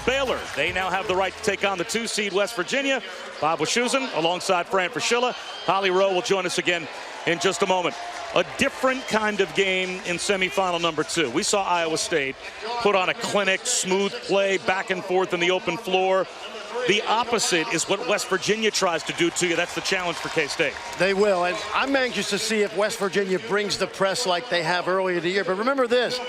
Baylor. They now have the right to take on the 2 seed West Virginia. Bob Wischusen alongside Fran Fraschilla. Holly Rowe will join us again in just a moment. A different kind of game in semifinal number 2. We saw Iowa State put on a clinic, smooth play, back and forth in the open floor. The opposite is what West Virginia tries to do to you. That's the challenge for K-State. They will, and I'm anxious to see if West Virginia brings the press like they have earlier in the year. But remember this,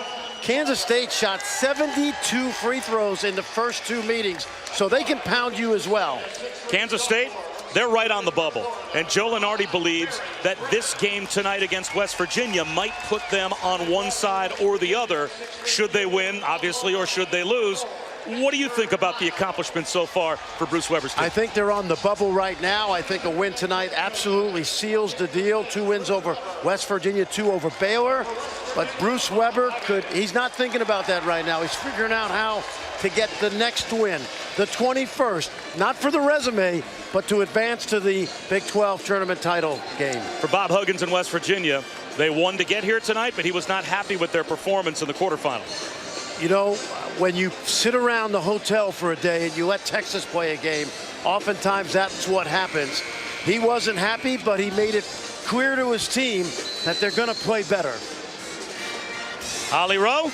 Kansas State shot 72 free throws in the first 2 meetings, so they can pound you as well. Kansas State, they're right on the bubble. And Joe Lunardi believes that this game tonight against West Virginia might put them on one side or the other, should they win, obviously, or should they lose. What do you think about the accomplishment so far for Bruce Weber's team? I think they're on the bubble right now. I think a win tonight absolutely seals the deal. 2 wins over West Virginia, 2 over Baylor. But Bruce Weber he's not thinking about that right now. He's figuring out how to get the next win, the 21st, not for the resume, but to advance to the Big 12 tournament title game. For Bob Huggins in West Virginia, they won to get here tonight, but he was not happy with their performance in the quarterfinals. You know, when you sit around the hotel for a day and you let Texas play a game, oftentimes that's what happens. He wasn't happy, but he made it clear to his team that they're going to play better. Holly Rowe?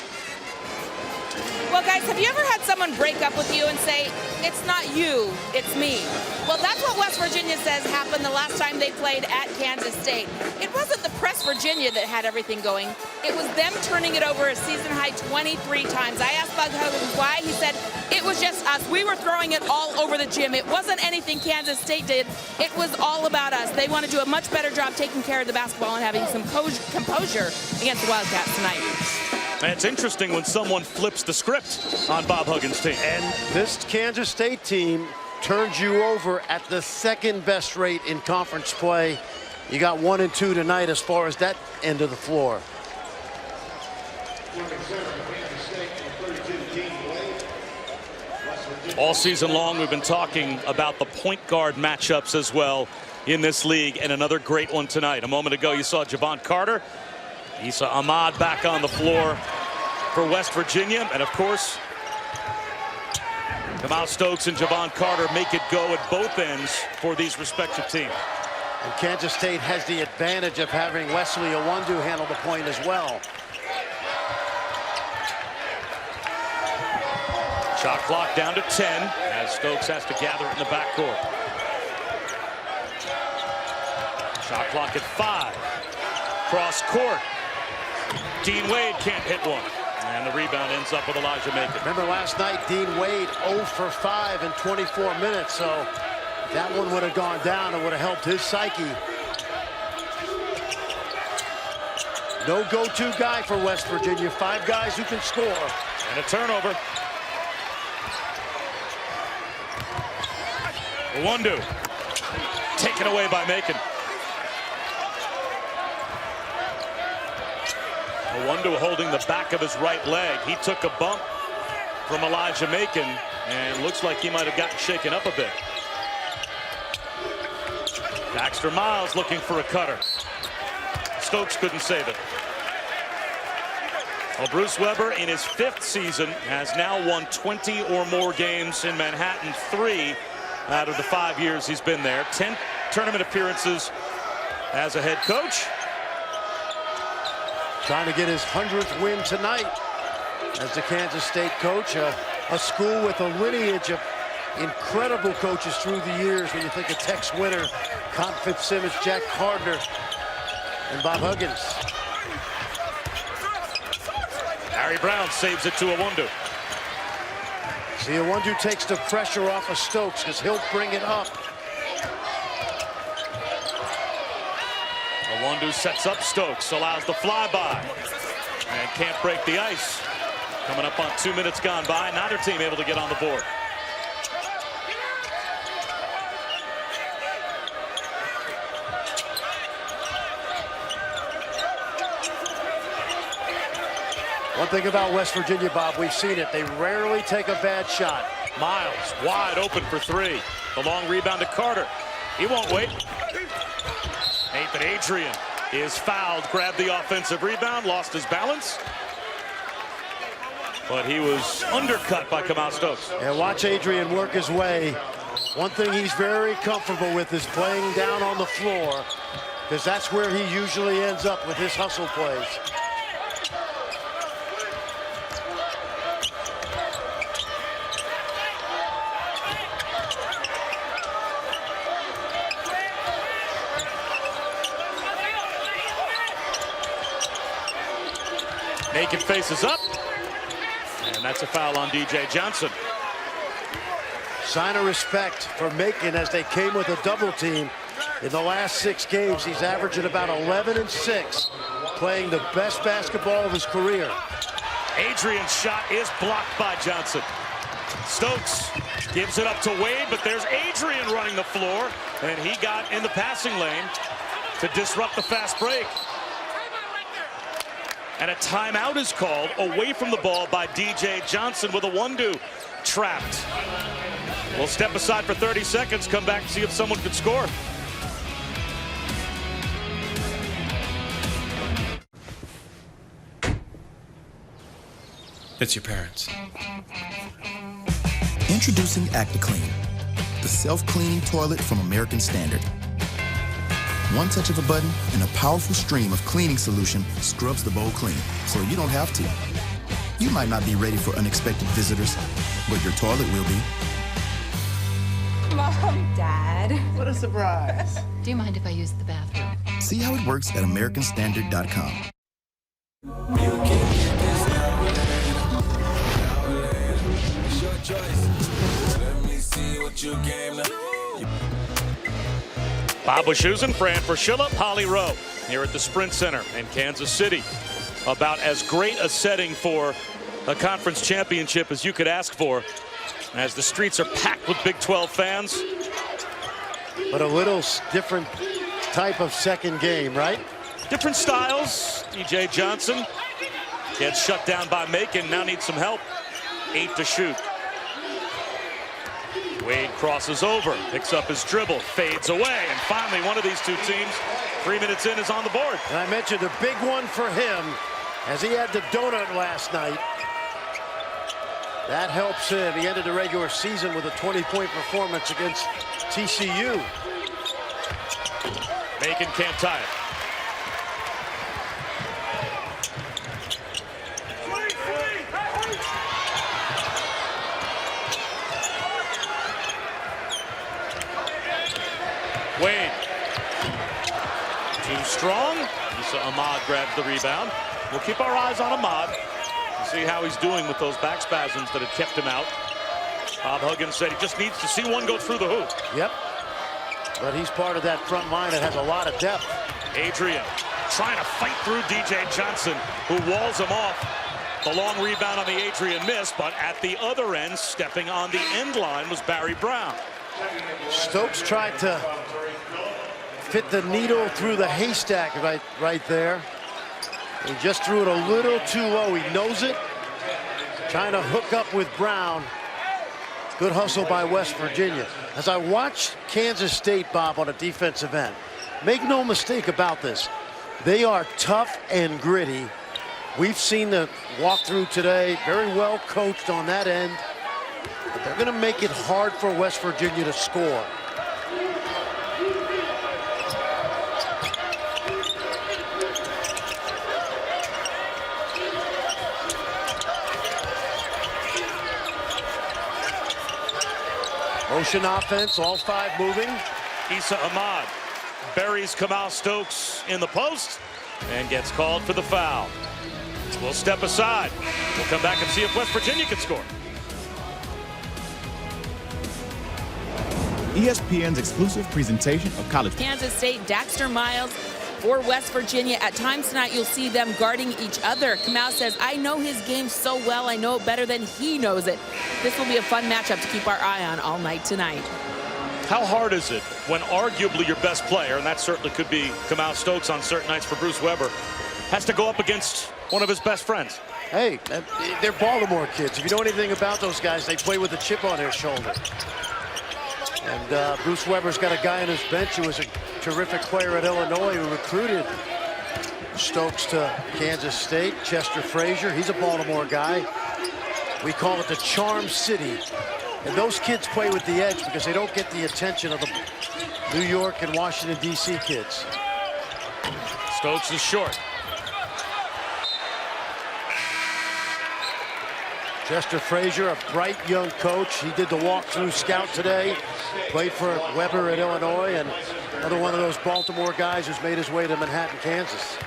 Well, guys, have you ever had someone break up with you and say, it's not you, it's me? Well, that's what West Virginia says happened the last time they played at Kansas State. It wasn't the Press Virginia that had everything going. It was them turning it over a season high 23 times. I asked Bug Huggins why. He said, it was just us. We were throwing it all over the gym. It wasn't anything Kansas State did. It was all about us. They want to do a much better job taking care of the basketball and having some composure against the Wildcats tonight. And it's interesting when someone flips the script on Bob Huggins' team. And this Kansas State team turns you over at the 2nd best rate in conference play. You got 1 and 2 tonight as far as that end of the floor. All season long, we've been talking about the point guard matchups as well in this league, and another great one tonight. A moment ago, you saw Javon Carter. You saw Ahmad back on the floor for West Virginia. And, of course, Kamau Stokes and Javon Carter make it go at both ends for these respective teams. And Kansas State has the advantage of having Wesley Iwundu handle the point as well. Shot clock down to 10 as Stokes has to gather it in the backcourt. Shot clock at 5. Cross court. Dean Wade can't hit one. And the rebound ends up with Elijah Macon. Remember last night, Dean Wade 0 for 5 in 24 minutes. So that one would have gone down and would have helped his psyche. No go-to guy for West Virginia. 5 guys who can score. And a turnover. Iwundu taken away by Macon. Iwundu holding the back of his right leg. He took a bump from Elijah Macon and looks like he might have gotten shaken up a bit. Baxter Miles looking for a cutter. Stokes couldn't save it. Well, Bruce Weber in his 5th season has now won 20 or more games in Manhattan, 3 out of the 5 years he's been there. 10 tournament appearances as a head coach. Trying to get his 100th win tonight as the Kansas State coach. A school with a lineage of incredible coaches through the years. When you think of Tex Winter, Con Fitzsimmons, Jack Gardner, and Bob Huggins. Harry Brown saves it to Iwundu. See, Iwundu takes the pressure off of Stokes because he'll bring it up. Iwundu sets up Stokes, allows the flyby, and can't break the ice. Coming up on 2 minutes gone by, neither team able to get on the board. One thing about West Virginia, Bob, we've seen it. They rarely take a bad shot. Miles wide open for 3. The long rebound to Carter. He won't wait. Nathan Adrian is fouled, grabbed the offensive rebound, lost his balance. but he was undercut by Kamau Stokes. And watch Adrian work his way. One thing he's very comfortable with is playing down on the floor, because that's where he usually ends up with his hustle plays. Macon faces up, and that's a foul on DJ Johnson. Sign of respect for Macon as they came with a double team. In the last 6 games, he's averaging about 11 and 6, playing the best basketball of his career. Adrian's shot is blocked by Johnson. Stokes gives it up to Wade, but there's Adrian running the floor, and he got in the passing lane to disrupt the fast break. And a timeout is called away from the ball by DJ Johnson with a 1-2 trapped. We'll step aside for 30 seconds, come back and see if someone could score. It's your parents. Introducing ActiClean, the self-cleaning toilet from American Standard. One touch of a button and a powerful stream of cleaning solution scrubs the bowl clean, so you don't have to. You might not be ready for unexpected visitors, but your toilet will be. Mom, Dad. What a surprise. Do you mind if I use the bathroom? See how it works at AmericanStandard.com. Bob Wischusen, Fran Fraschilla, Holly Rowe here at the Sprint Center in Kansas City. About as great a setting for a conference championship as you could ask for, as the streets are packed with Big 12 fans. But a little different type of second game, right? Different styles. DJ Johnson gets shut down by Macon, now needs some help. 8 to shoot. Wade crosses over, picks up his dribble, fades away, and finally one of these two teams, 3 minutes in, is on the board. And I mentioned a big one for him, as he had the donut last night. That helps him. He ended the regular season with a 20-point performance against TCU. Macon can't tie it. Wade, too strong. Issa Ahmad grabs the rebound. We'll keep our eyes on Ahmad and see how he's doing with those back spasms that had kept him out. Bob Huggins said he just needs to see one go through the hoop. Yep. But he's part of that front line that has a lot of depth. Adrian trying to fight through DJ Johnson, who walls him off. The long rebound on the Adrian miss, but at the other end, stepping on the end line, was Barry Brown. Stokes tried to fit the needle through the haystack right there. He just threw it a little too low. He knows it. Trying to hook up with Brown. Good hustle by West Virginia. As I watched Kansas State, Bob, on a defensive end, make no mistake about this. They are tough and gritty. We've seen the walkthrough today. Very well coached on that end. But they're going to make it hard for West Virginia to score. Motion offense, all 5 moving. Issa Ahmad buries Kamau Stokes in the post and gets called for the foul. We'll step aside. We'll come back and see if West Virginia can score. ESPN's exclusive presentation of college. Kansas State, Daxter Miles for West Virginia. At times tonight, you'll see them guarding each other. Kamau says, I know his game so well. I know it better than he knows it. This will be a fun matchup to keep our eye on all night tonight. How hard is it when arguably your best player, and that certainly could be Kamau Stokes on certain nights for Bruce Weber, has to go up against one of his best friends? Hey, they're Baltimore kids. If you know anything about those guys, they play with a chip on their shoulder. And Bruce Weber's got a guy on his bench who was a terrific player at Illinois who recruited Stokes to Kansas State. Chester Frazier, he's a Baltimore guy. We call it the Charm City. And those kids play with the edge because they don't get the attention of the New York and Washington, D.C. kids. Stokes is short. Chester Frazier, a bright young coach. He did the walkthrough scout today. Played for Weber at Illinois, and another one of those Baltimore guys who's made his way to Manhattan, Kansas.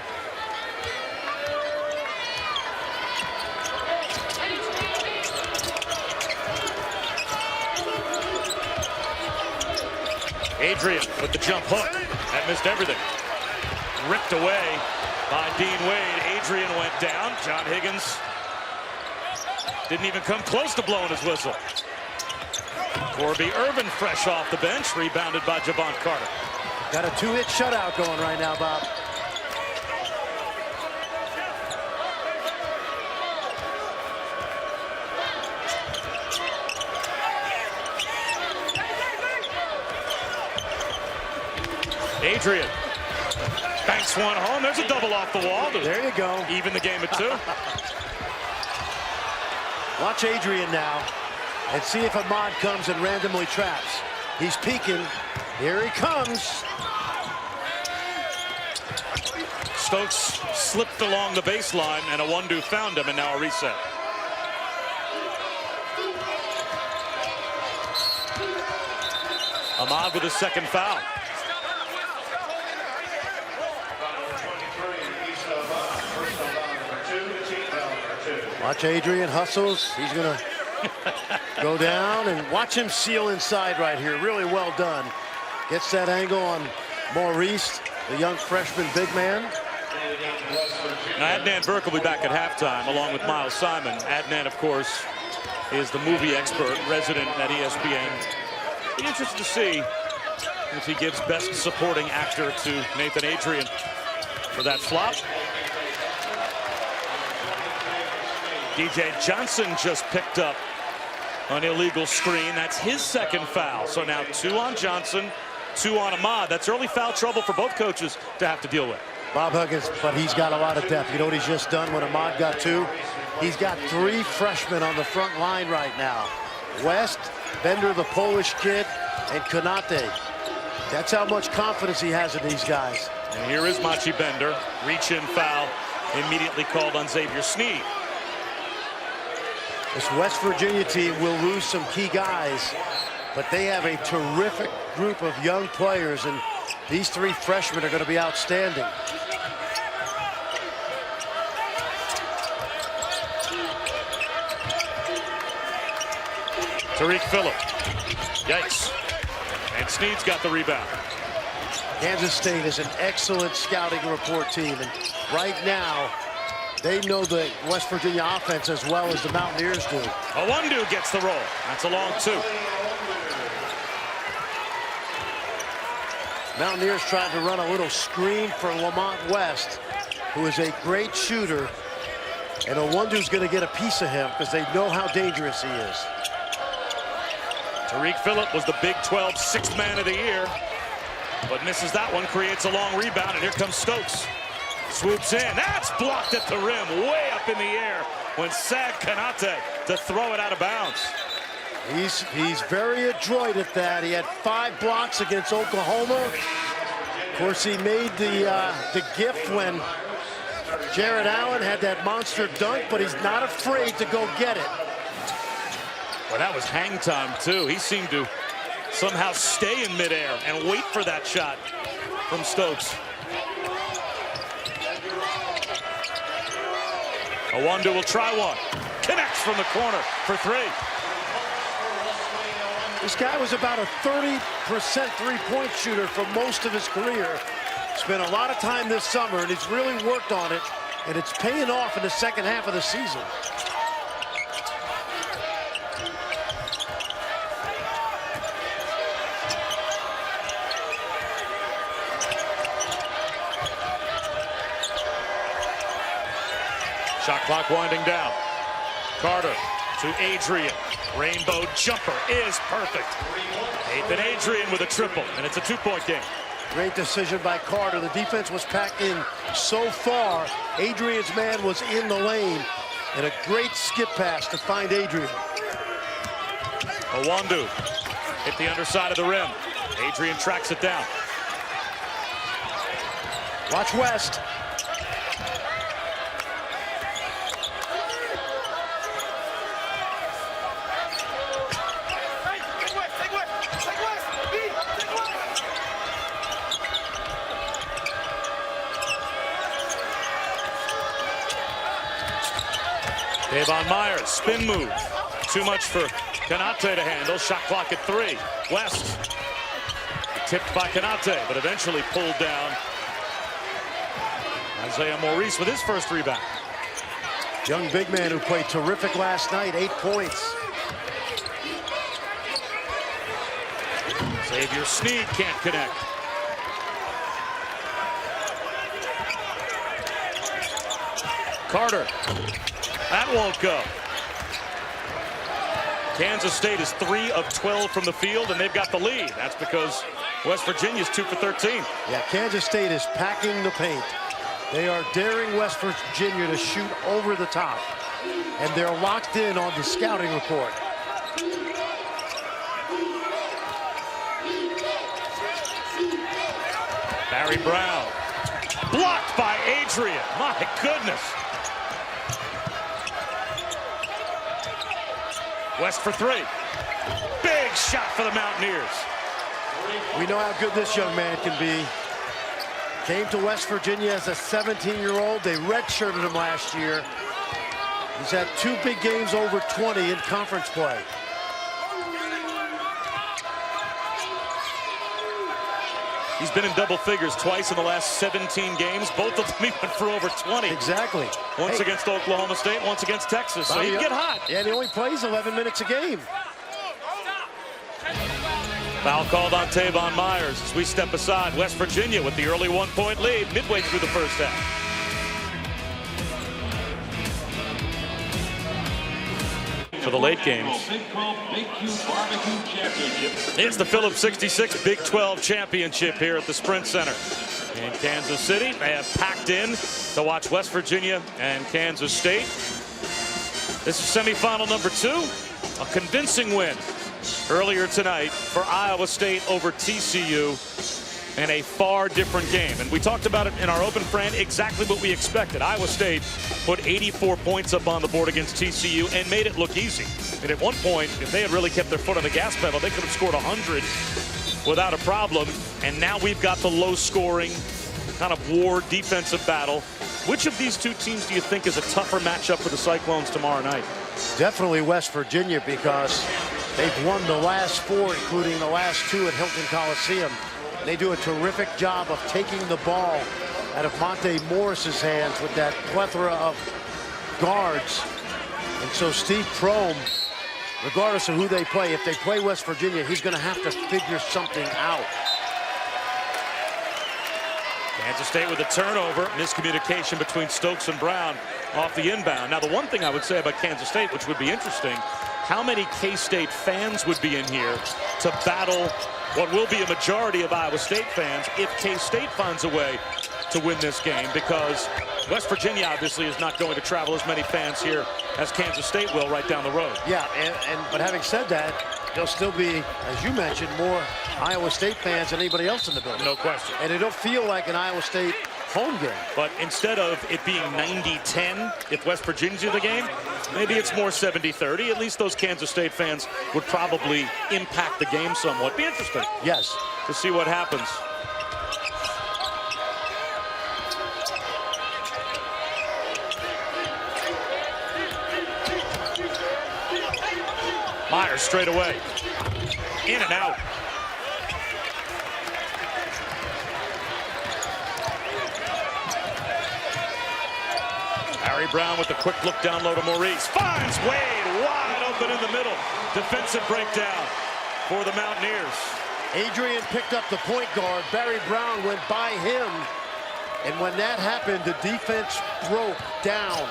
Adrian with the jump hook. That missed everything. Ripped away by Dean Wade. Adrian went down. John Higgins didn't even come close to blowing his whistle. Corby Irvin fresh off the bench. Rebounded by Javon Carter. Got a two-hit shutout going right now, Bob. Adrian banks one home. There's a double off the wall. There you go. Even the game at 2. Watch Adrian now and see if Ahmad comes and randomly traps. He's peeking. Here he comes. Stokes slipped along the baseline, and Awundu found him, and now a reset. Ahmad with his second foul. Watch Adrian hustles. He's gonna go down, and watch him seal inside right here. Really well done. Gets that angle on Maurice, the young freshman big man. Now Adnan Burke will be back at halftime along with Miles Simon. Adnan, of course, is the movie expert, resident at ESPN. Be interested to see if he gives Best Supporting Actor to Nathan Adrian for that flop. DJ Johnson just picked up an illegal screen. That's his second foul. So now 2 on Johnson, 2 on Ahmad. That's early foul trouble for both coaches to have to deal with. Bob Huggins, but he's got a lot of depth. You know what he's just done when Ahmad got 2? He's got 3 freshmen on the front line right now. West, Bender, the Polish kid, and Konate. That's how much confidence he has in these guys. And here is Machi Bender. Reach-in foul immediately called on Xavier Sneed. This West Virginia team will lose some key guys, but they have a terrific group of young players, and these 3 freshmen are going to be outstanding. Tariq Phillip. Yikes. And Sneed's got the rebound. Kansas State is an excellent scouting report team, and right now, they know the West Virginia offense as well as the Mountaineers do. Awundu gets the roll. That's a long 2. Mountaineers trying to run a little screen for Lamont West, who is a great shooter, and Awundu's going to get a piece of him because they know how dangerous he is. Tariq Phillip was the Big 12 6th man of the year, but misses that one, creates a long rebound, and here comes Stokes. Swoops in. That's blocked at the rim, way up in the air when Sad Konate to throw it out of bounds. He's very adroit at that. He had 5 blocks against Oklahoma. Of course, he made the gift when Jared Allen had that monster dunk, but he's not afraid to go get it. Well, that was hang time, too. He seemed to somehow stay in midair and wait for that shot from Stokes. Awundu will try one. Connects from the corner for 3. This guy was about a 30% three-point shooter for most of his career. Spent a lot of time this summer, and he's really worked on it, and it's paying off in the second half of the season. Shot clock winding down. Carter to Adrian. Rainbow jumper is perfect. Nathan Adrian with a triple, and it's a 2-point game. Great decision by Carter. The defense was packed in so far. Adrian's man was in the lane. And a great skip pass to find Adrian. Owandu hit the underside of the rim. Adrian tracks it down. Watch West. Davon Myers, spin move. Too much for Kanate to handle. Shot clock at 3. West tipped by Kanate, but eventually pulled down. Isaiah Maurice with his first rebound. Young big man who played terrific last night, 8 points. Xavier Sneed can't connect. Carter. That won't go. Kansas State is 3 of 12 from the field, and they've got the lead. That's because West Virginia's 2 for 13. Yeah, Kansas State is packing the paint. They are daring West Virginia to shoot over the top, and they're locked in on the scouting report. Barry Brown. Blocked by Adrian. My goodness. West for 3. Big shot for the Mountaineers. We know how good this young man can be. Came to West Virginia as a 17-year-old. They redshirted him last year. He's had 2 big games over 20 in conference play. He's been in double figures twice in the last 17 games. Both of them he went for over 20. Exactly. Once against Oklahoma State, once against Texas. So he can get hot. Yeah, and he only plays 11 minutes a game. Foul called on Tavon Myers as we step aside. West Virginia with the early 1-point lead midway through the first half. For the late games. It's the Phillips 66 Big 12 Championship here at the Sprint Center in Kansas City. They have packed in to watch West Virginia and Kansas State. This is semifinal number 2. A convincing win earlier tonight for Iowa State over TCU. And a far different game. And we talked about it in our open, Fran, exactly what we expected. Iowa State put 84 points up on the board against TCU and made it look easy. And at one point, if they had really kept their foot on the gas pedal, they could have scored 100 without a problem. And now we've got the low-scoring kind of war defensive battle. Which of these 2 teams do you think is a tougher matchup for the Cyclones tomorrow night? Definitely West Virginia, because they've won the last 4, including the last 2 at Hilton Coliseum. They do a terrific job of taking the ball out of Monte Morris's hands with that plethora of guards. And so Steve Prohm, regardless of who they play, if they play West Virginia, he's going to have to figure something out. Kansas State with a turnover, miscommunication between Stokes and Brown off the inbound. Now, the one thing I would say about Kansas State, which would be interesting, how many K-State fans would be in here to battle what will be a majority of Iowa State fans if K-State finds a way to win this game, because West Virginia obviously is not going to travel as many fans here as Kansas State will right down the road. Yeah, but having said that, there'll still be, as you mentioned, more Iowa State fans than anybody else in the building. No question. And it'll feel like an Iowa State home game. But instead of it being 90-10 if West Virginia's in the game, maybe it's more 70-30. At least those Kansas State fans would probably impact the game somewhat. Be interesting. Yes. To see what happens. Myers straight away. In and out. Barry Brown with the quick look down low to Maurice. Finds Wade wide open in the middle. Defensive breakdown for the Mountaineers. Adrian picked up the point guard. Barry Brown went by him. And when that happened, the defense broke down.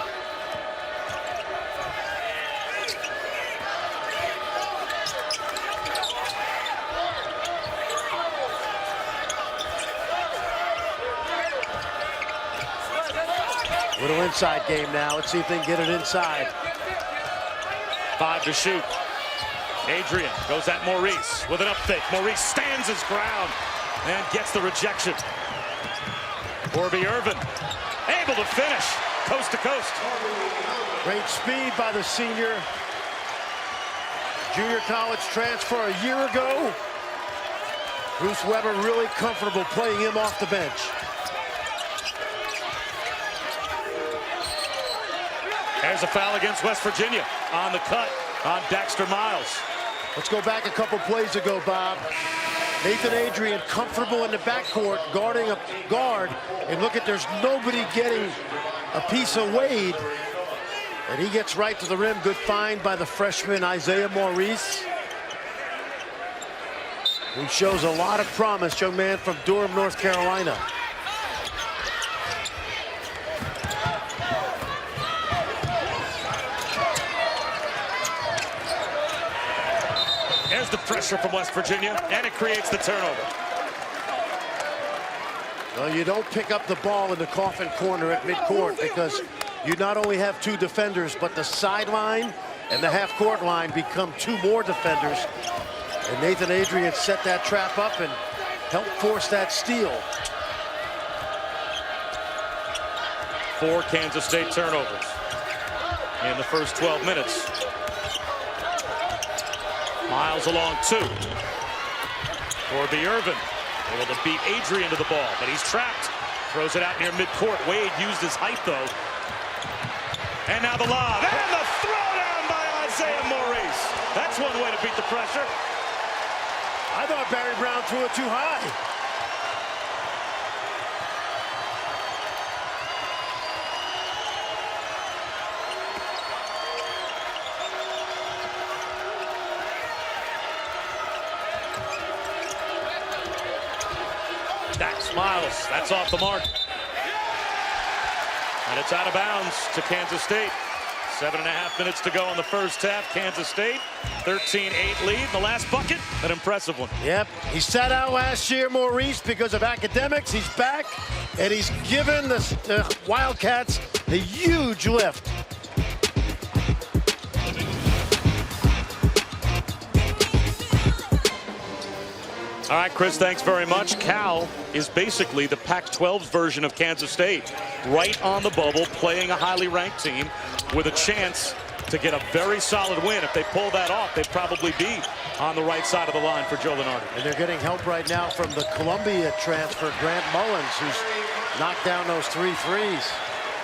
Little inside game now. Let's see if they can get it inside. 5 to shoot. Adrian goes at Maurice with an up fake. Maurice stands his ground and gets the rejection. Corby Irvin able to finish coast to coast. Great speed by the senior. Junior college transfer a year ago. Bruce Weber really comfortable playing him off the bench. There's a foul against West Virginia on the cut on Dexter Miles. Let's go back a couple plays ago, Bob. Nathan Adrian comfortable in the backcourt, guarding a guard. And look at, there's nobody getting a piece of Wade. And he gets right to the rim. Good find by the freshman Isaiah Maurice, who shows a lot of promise, young man from Durham, North Carolina. There's the pressure from West Virginia, and it creates the turnover. Well, you don't pick up the ball in the coffin corner at midcourt because you not only have 2 defenders, but the sideline and the half-court line become 2 more defenders. And Nathan Adrian set that trap up and helped force that steal. 4 Kansas State turnovers in the first 12 minutes. Miles along 2. Corby Irvin able to beat Adrian to the ball, but he's trapped. Throws it out near midcourt. Wade used his height, though. And now the lob. And the throwdown by Isaiah Maurice. That's one way to beat the pressure. I thought Barry Brown threw it too high. Dax Miles, that's off the mark. And it's out of bounds to Kansas State. 7.5 minutes to go in the first half. Kansas State, 13-8 lead. The last bucket, an impressive one. Yep, he sat out last year, Maurice, because of academics. He's back, and he's given the Wildcats a huge lift. All right, Chris, thanks very much. Cal is basically the Pac-12's version of Kansas State. Right on the bubble, playing a highly ranked team with a chance to get a very solid win. If they pull that off, they'd probably be on the right side of the line for Joe Lunardi. And they're getting help right now from the Columbia transfer, Grant Mullins, who's knocked down those 3 threes.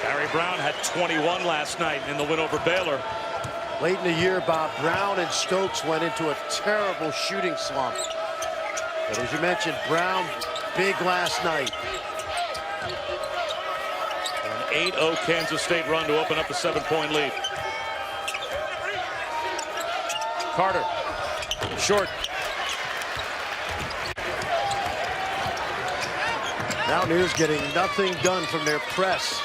Barry Brown had 21 last night in the win over Baylor. Late in the year, Bob, Brown and Stokes went into a terrible shooting slump. But as you mentioned, Brown, big last night. An 8-0 Kansas State run to open up a 7-point lead. Carter, short. Mountaineers getting nothing done from their press.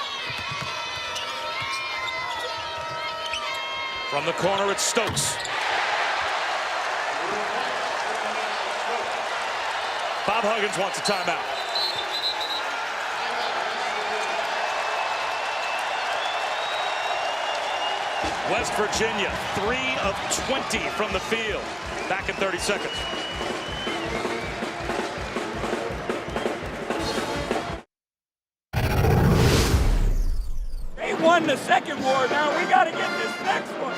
From the corner, it's Stokes. Bob Huggins wants a timeout. West Virginia, 3 of 20 from the field. Back in 30 seconds. They won the second war. Now we got to get this next one.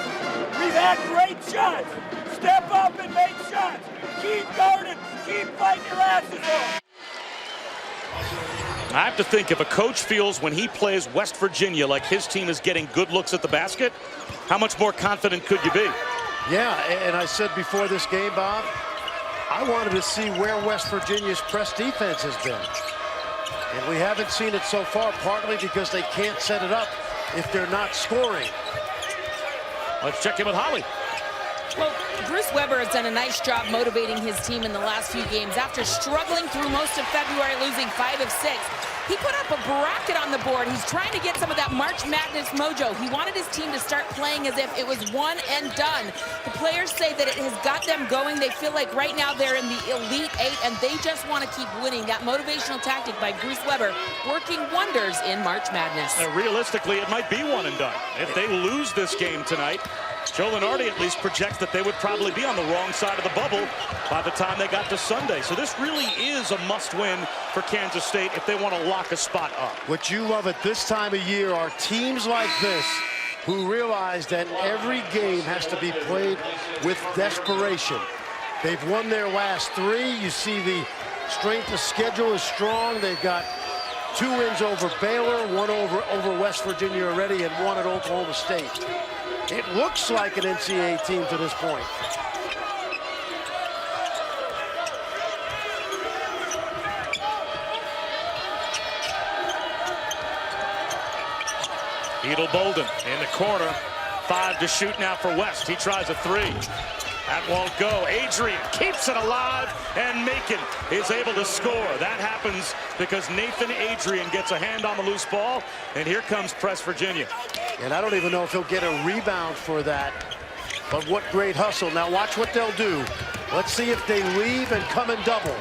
We've had great shots. Step up and make shots. Keep guarding. Keep fighting your asses off. I have to think, if a coach feels when he plays West Virginia like his team is getting good looks at the basket, how much more confident could you be? Yeah, and I said before this game, Bob, I wanted to see where West Virginia's press defense has been. And we haven't seen it so far, partly because they can't set it up if they're not scoring. Let's check in with Holly. Well, Bruce Weber has done a nice job motivating his team in the last few games. After struggling through most of February, losing 5 of 6, he put up a bracket on the board. He's trying to get some of that March Madness mojo. He wanted his team to start playing as if it was one and done. The players say that it has got them going. They feel like right now they're in the Elite 8, and they just want to keep winning. That motivational tactic by Bruce Weber working wonders in March Madness. Realistically, it might be one and done. If they lose this game tonight, Joe Lunardi at least projects that they would probably be on the wrong side of the bubble by the time they got to Sunday. So this really is a must-win for Kansas State if they want to lock a spot up. What you love at this time of year are teams like this who realize that every game has to be played with desperation. They've won their last 3. You see the strength of schedule is strong. They've got 2 wins over Baylor, 1 over West Virginia already, and 1 at Oklahoma State. It looks like an NCAA team to this point. Beetle Bolden in the corner. 5 to shoot now for West. He tries a 3. That won't go. Adrian keeps it alive, and Macon is able to score. That happens because Nathan Adrian gets a hand on the loose ball, and here comes Press Virginia. And I don't even know if he'll get a rebound for that, but what great hustle. Now watch what they'll do. Let's see if they leave and come and double.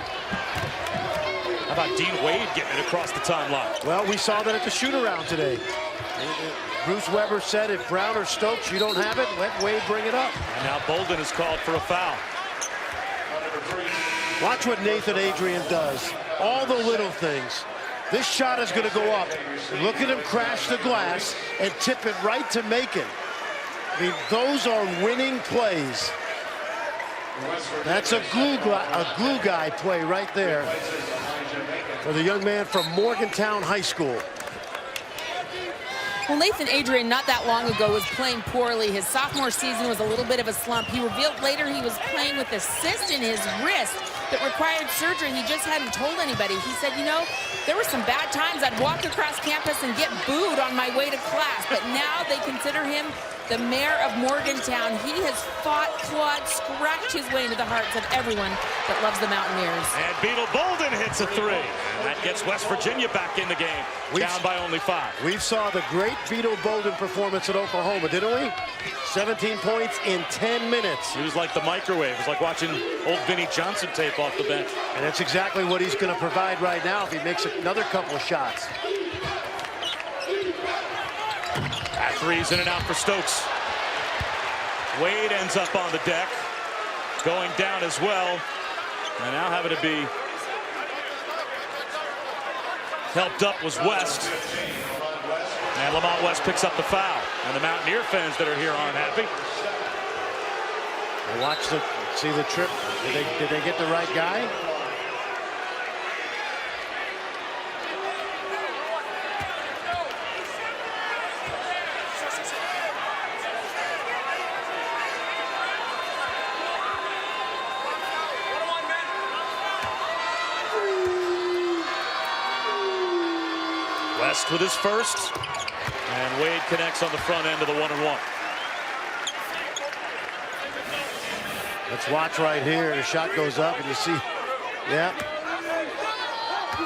How about Dean Wade getting it across the timeline? Well, we saw that at the shoot-around today. Bruce Weber said if Brown or Stokes, you don't have it, let Wade bring it up. And now Bolden is called for a foul. Watch what Nathan Adrian does. All the little things. This shot is going to go up. Look at him crash the glass and tip it right to Macon. I mean, those are winning plays. That's a glue guy play right there for the young man from Morgantown High School. Well, Nathan Adrian not that long ago was playing poorly. His sophomore season was a little bit of a slump. He revealed later he was playing with a cyst in his wrist that required surgery. He just hadn't told anybody. He said, you know, there were some bad times I'd walk across campus and get booed on my way to class, but now they consider him the mayor of Morgantown. He has fought, clawed, scratched his way into the hearts of everyone that loves the Mountaineers. And Beetle Bolden hits a 3. And that gets West Virginia back in the game, down by only 5. We saw the great Beetle Bolden performance at Oklahoma, didn't we? 17 points in 10 minutes. He was like the microwave. It was like watching old Vinnie Johnson tape off the bench. And that's exactly what he's going to provide right now if he makes another couple of shots. That 3's in and out for Stokes. Wade ends up on the deck, going down as well. And now having to be helped up was West. And Lamont West picks up the foul. And the Mountaineer fans that are here aren't happy. Watch see the trip. Did they get the right guy? West with his first, and Wade connects on the front end of the 1-and-1. Let's watch right here. The shot goes up, and you see, yeah.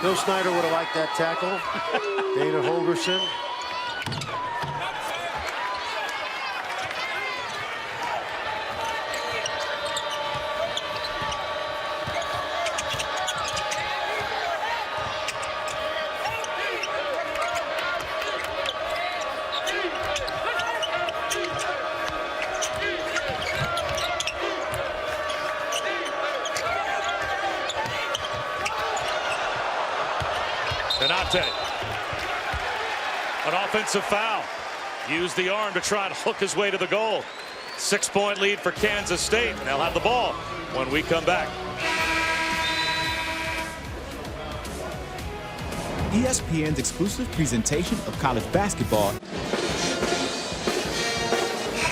Bill Snyder would have liked that tackle. Dana Holgerson. Donate. An offensive foul. Used the arm to try to hook his way to the goal. 6-point lead for Kansas State. They'll have the ball when we come back. ESPN's exclusive presentation of college basketball.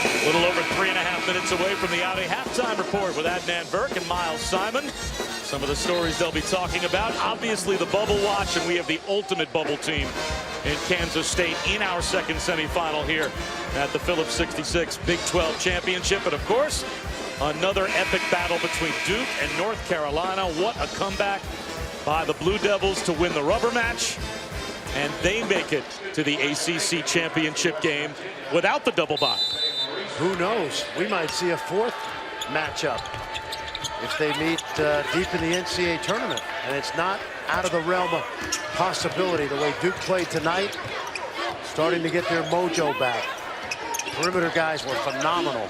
A little over 3.5 minutes away from the Audi halftime report with Adnan Burke and Miles Simon. Some of the stories they'll be talking about. Obviously the bubble watch, and we have the ultimate bubble team in Kansas State in our second semifinal here at the Phillips 66 Big 12 Championship. And of course, Another epic battle between Duke and North Carolina. What a comeback by the Blue Devils to win the rubber match. And they make it to the ACC championship game without the double bye. Who knows? We might see a fourth matchup if they meet deep in the NCAA tournament. And it's not out of the realm of possibility the way Duke played tonight. Starting to get their mojo back. Perimeter guys were phenomenal.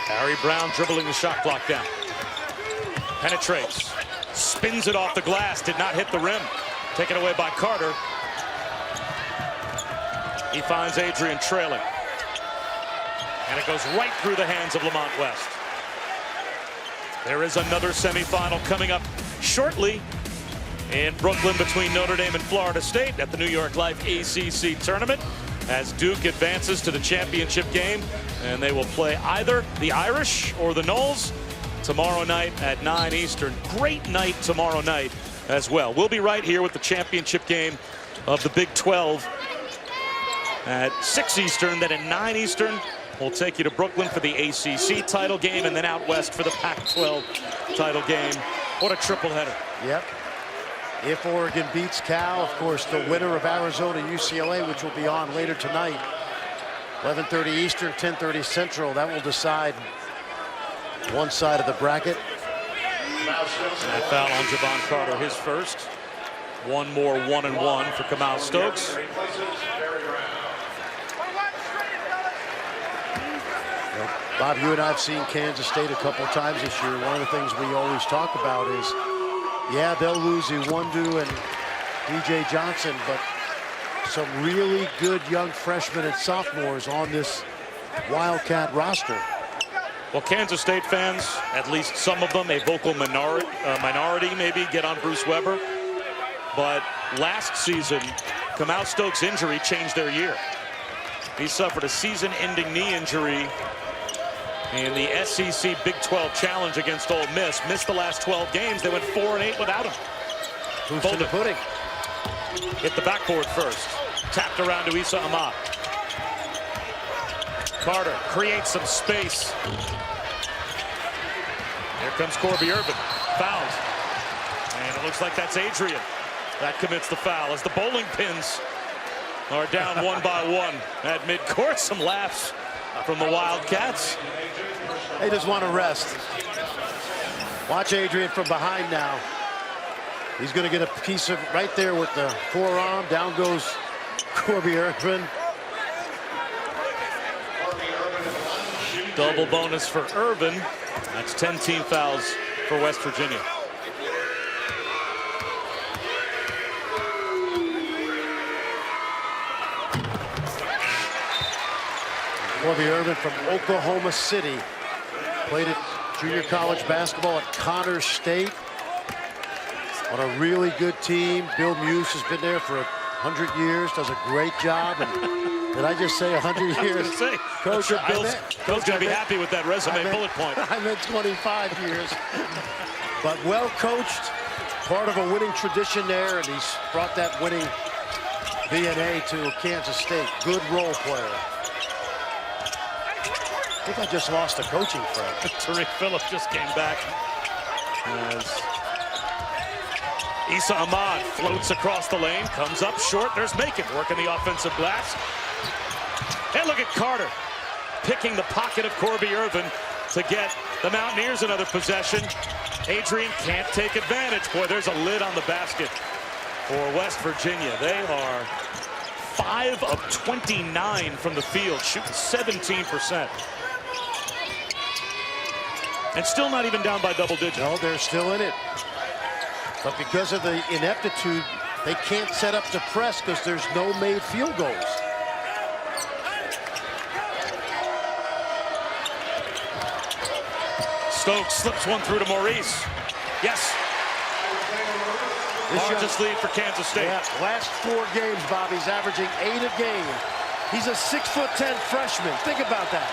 Harry Brown dribbling the shot clock down. Penetrates. Spins it off the glass. Did not hit the rim. Taken away by Carter. He finds Adrian trailing. And it goes right through the hands of Lamont West. There is another semifinal coming up shortly in Brooklyn between Notre Dame and Florida State at the New York Life ACC tournament as Duke advances to the championship game, and they will play either the Irish or the Noles tomorrow night at 9 Eastern. Great night tomorrow night as well. We'll be right here with the championship game of the Big 12 at 6 Eastern. Then at 9 Eastern, we'll take you to Brooklyn for the ACC title game, and then out west for the Pac-12 title game. What a triple header. Yep. If Oregon beats Cal, of course, the winner of Arizona UCLA, which will be on later tonight, 11:30 Eastern, 10:30 Central, that will decide one side of the bracket. And foul on Javon Carter, his first. One more 1-and-1 for Kamal Stokes. Bob, you and I have seen Kansas State a couple of times this year. One of the things we always talk about is, yeah, they'll lose Iwundu and DJ Johnson, but some really good young freshmen and sophomores on this Wildcat roster. Well, Kansas State fans, at least some of them, a vocal minority maybe, get on Bruce Weber. But last season, Kamal Stokes' injury changed their year. He suffered a season-ending knee injury in the SEC Big 12 Challenge against Ole Miss. Missed the last 12 games. They went 4-8 without him. Who's to the pudding? Hit the backboard first. Tapped around to Issa Ahmad. Carter creates some space. Here comes Corby Irvin. Fouled. And it looks like that's Adrian that commits the foul as the bowling pins are down 1 by 1 at midcourt. Some laughs from the Wildcats. They just want to rest. Watch Adrian from behind now. He's going to get a piece of right there with the forearm. Down goes Corby Irvin. Double bonus for Irvin. That's 10 team fouls for West Virginia. Corby Irvin from Oklahoma City. Played at junior college basketball at Connors State. On a really good team. Bill Muse has been there for 100 years. Does a great job. And did I just say 100 years? Say, Coach, Bill's going to be happy with that resume bullet point. I meant 25 years. But well coached. Part of a winning tradition there. And he's brought that winning DNA to Kansas State. Good role player. I think I just lost a coaching friend. Tariq Phillip just came back as Issa Ahmad floats across the lane, comes up short. There's Macon working the offensive glass. And look at Carter picking the pocket of Corby Irvin to get the Mountaineers another possession. Adrian can't take advantage. Boy, there's a lid on the basket for West Virginia. They are 5 of 29 from the field, shooting 17%. And still not even down by double digits. No, they're still in it. But because of the ineptitude, they can't set up to press because there's no made field goals. Stokes slips one through to Maurice. Yes. Largest lead for Kansas State. Yeah, last 4 games, Bobby's averaging 8 a game. He's a 6'10" freshman. Think about that.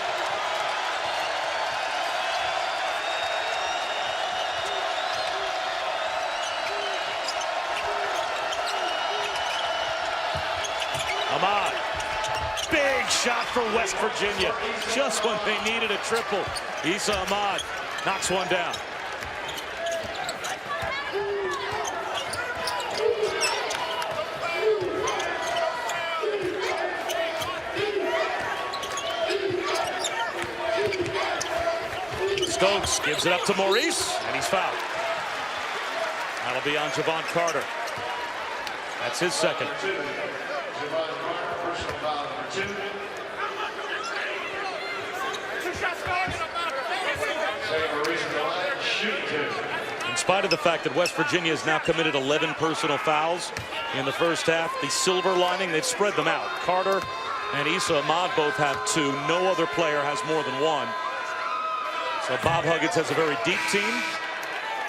Ahmad. Big shot for West Virginia. Just when they needed a triple. Issa Ahmad knocks one down. Stokes gives it up to Maurice, and he's fouled. That'll be on Javon Carter. That's his second. In spite of the fact that West Virginia has now committed 11 personal fouls in the first half, the silver lining, they've spread them out. Carter and Issa Ahmad both have 2. No other player has more than 1. So Bob Huggins has a very deep team,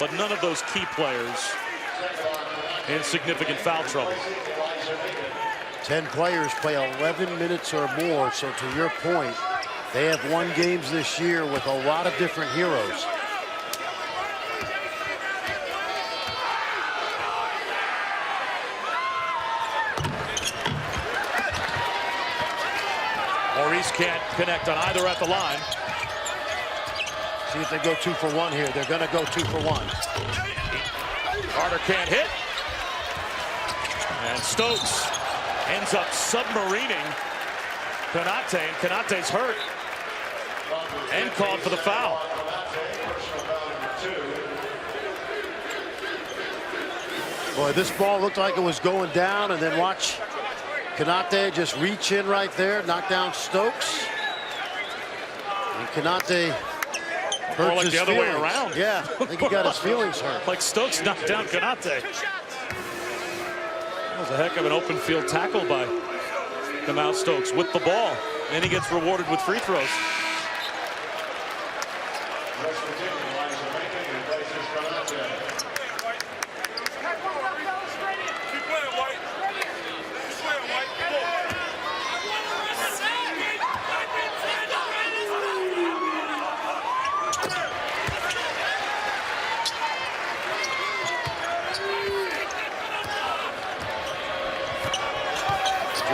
but none of those key players in significant foul trouble. 10 players play 11 minutes or more, so to your point, they have won games this year with a lot of different heroes. Maurice can't connect on either at the line. See if they go 2 for 1 here. They're going to go 2 for 1. Carter can't hit. And Stokes ends up submarining Konate, and Konate's hurt and called for the foul. Boy, this ball looked like it was going down, and then watch Konate just reach in right there, knock down Stokes. And Konate hurts like his the other feelings. way around. Yeah, I think he got his feelings hurt. Like Stokes knocked down Konate. That was a heck of an open field tackle by Kamau Stokes with the ball. And he gets rewarded with free throws.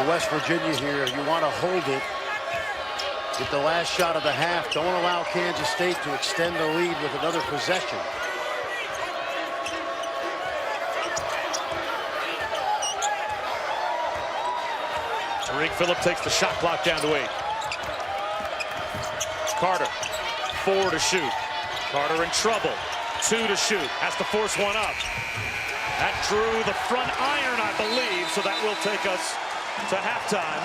West Virginia here, you want to hold it. Get the last shot of the half. Don't allow Kansas State to extend the lead with another possession. Tariq Phillip takes the shot clock down to 8. Carter, 4 to shoot. Carter in trouble. 2 to shoot. Has to force one up. That drew the front iron, I believe, so that will take us to halftime.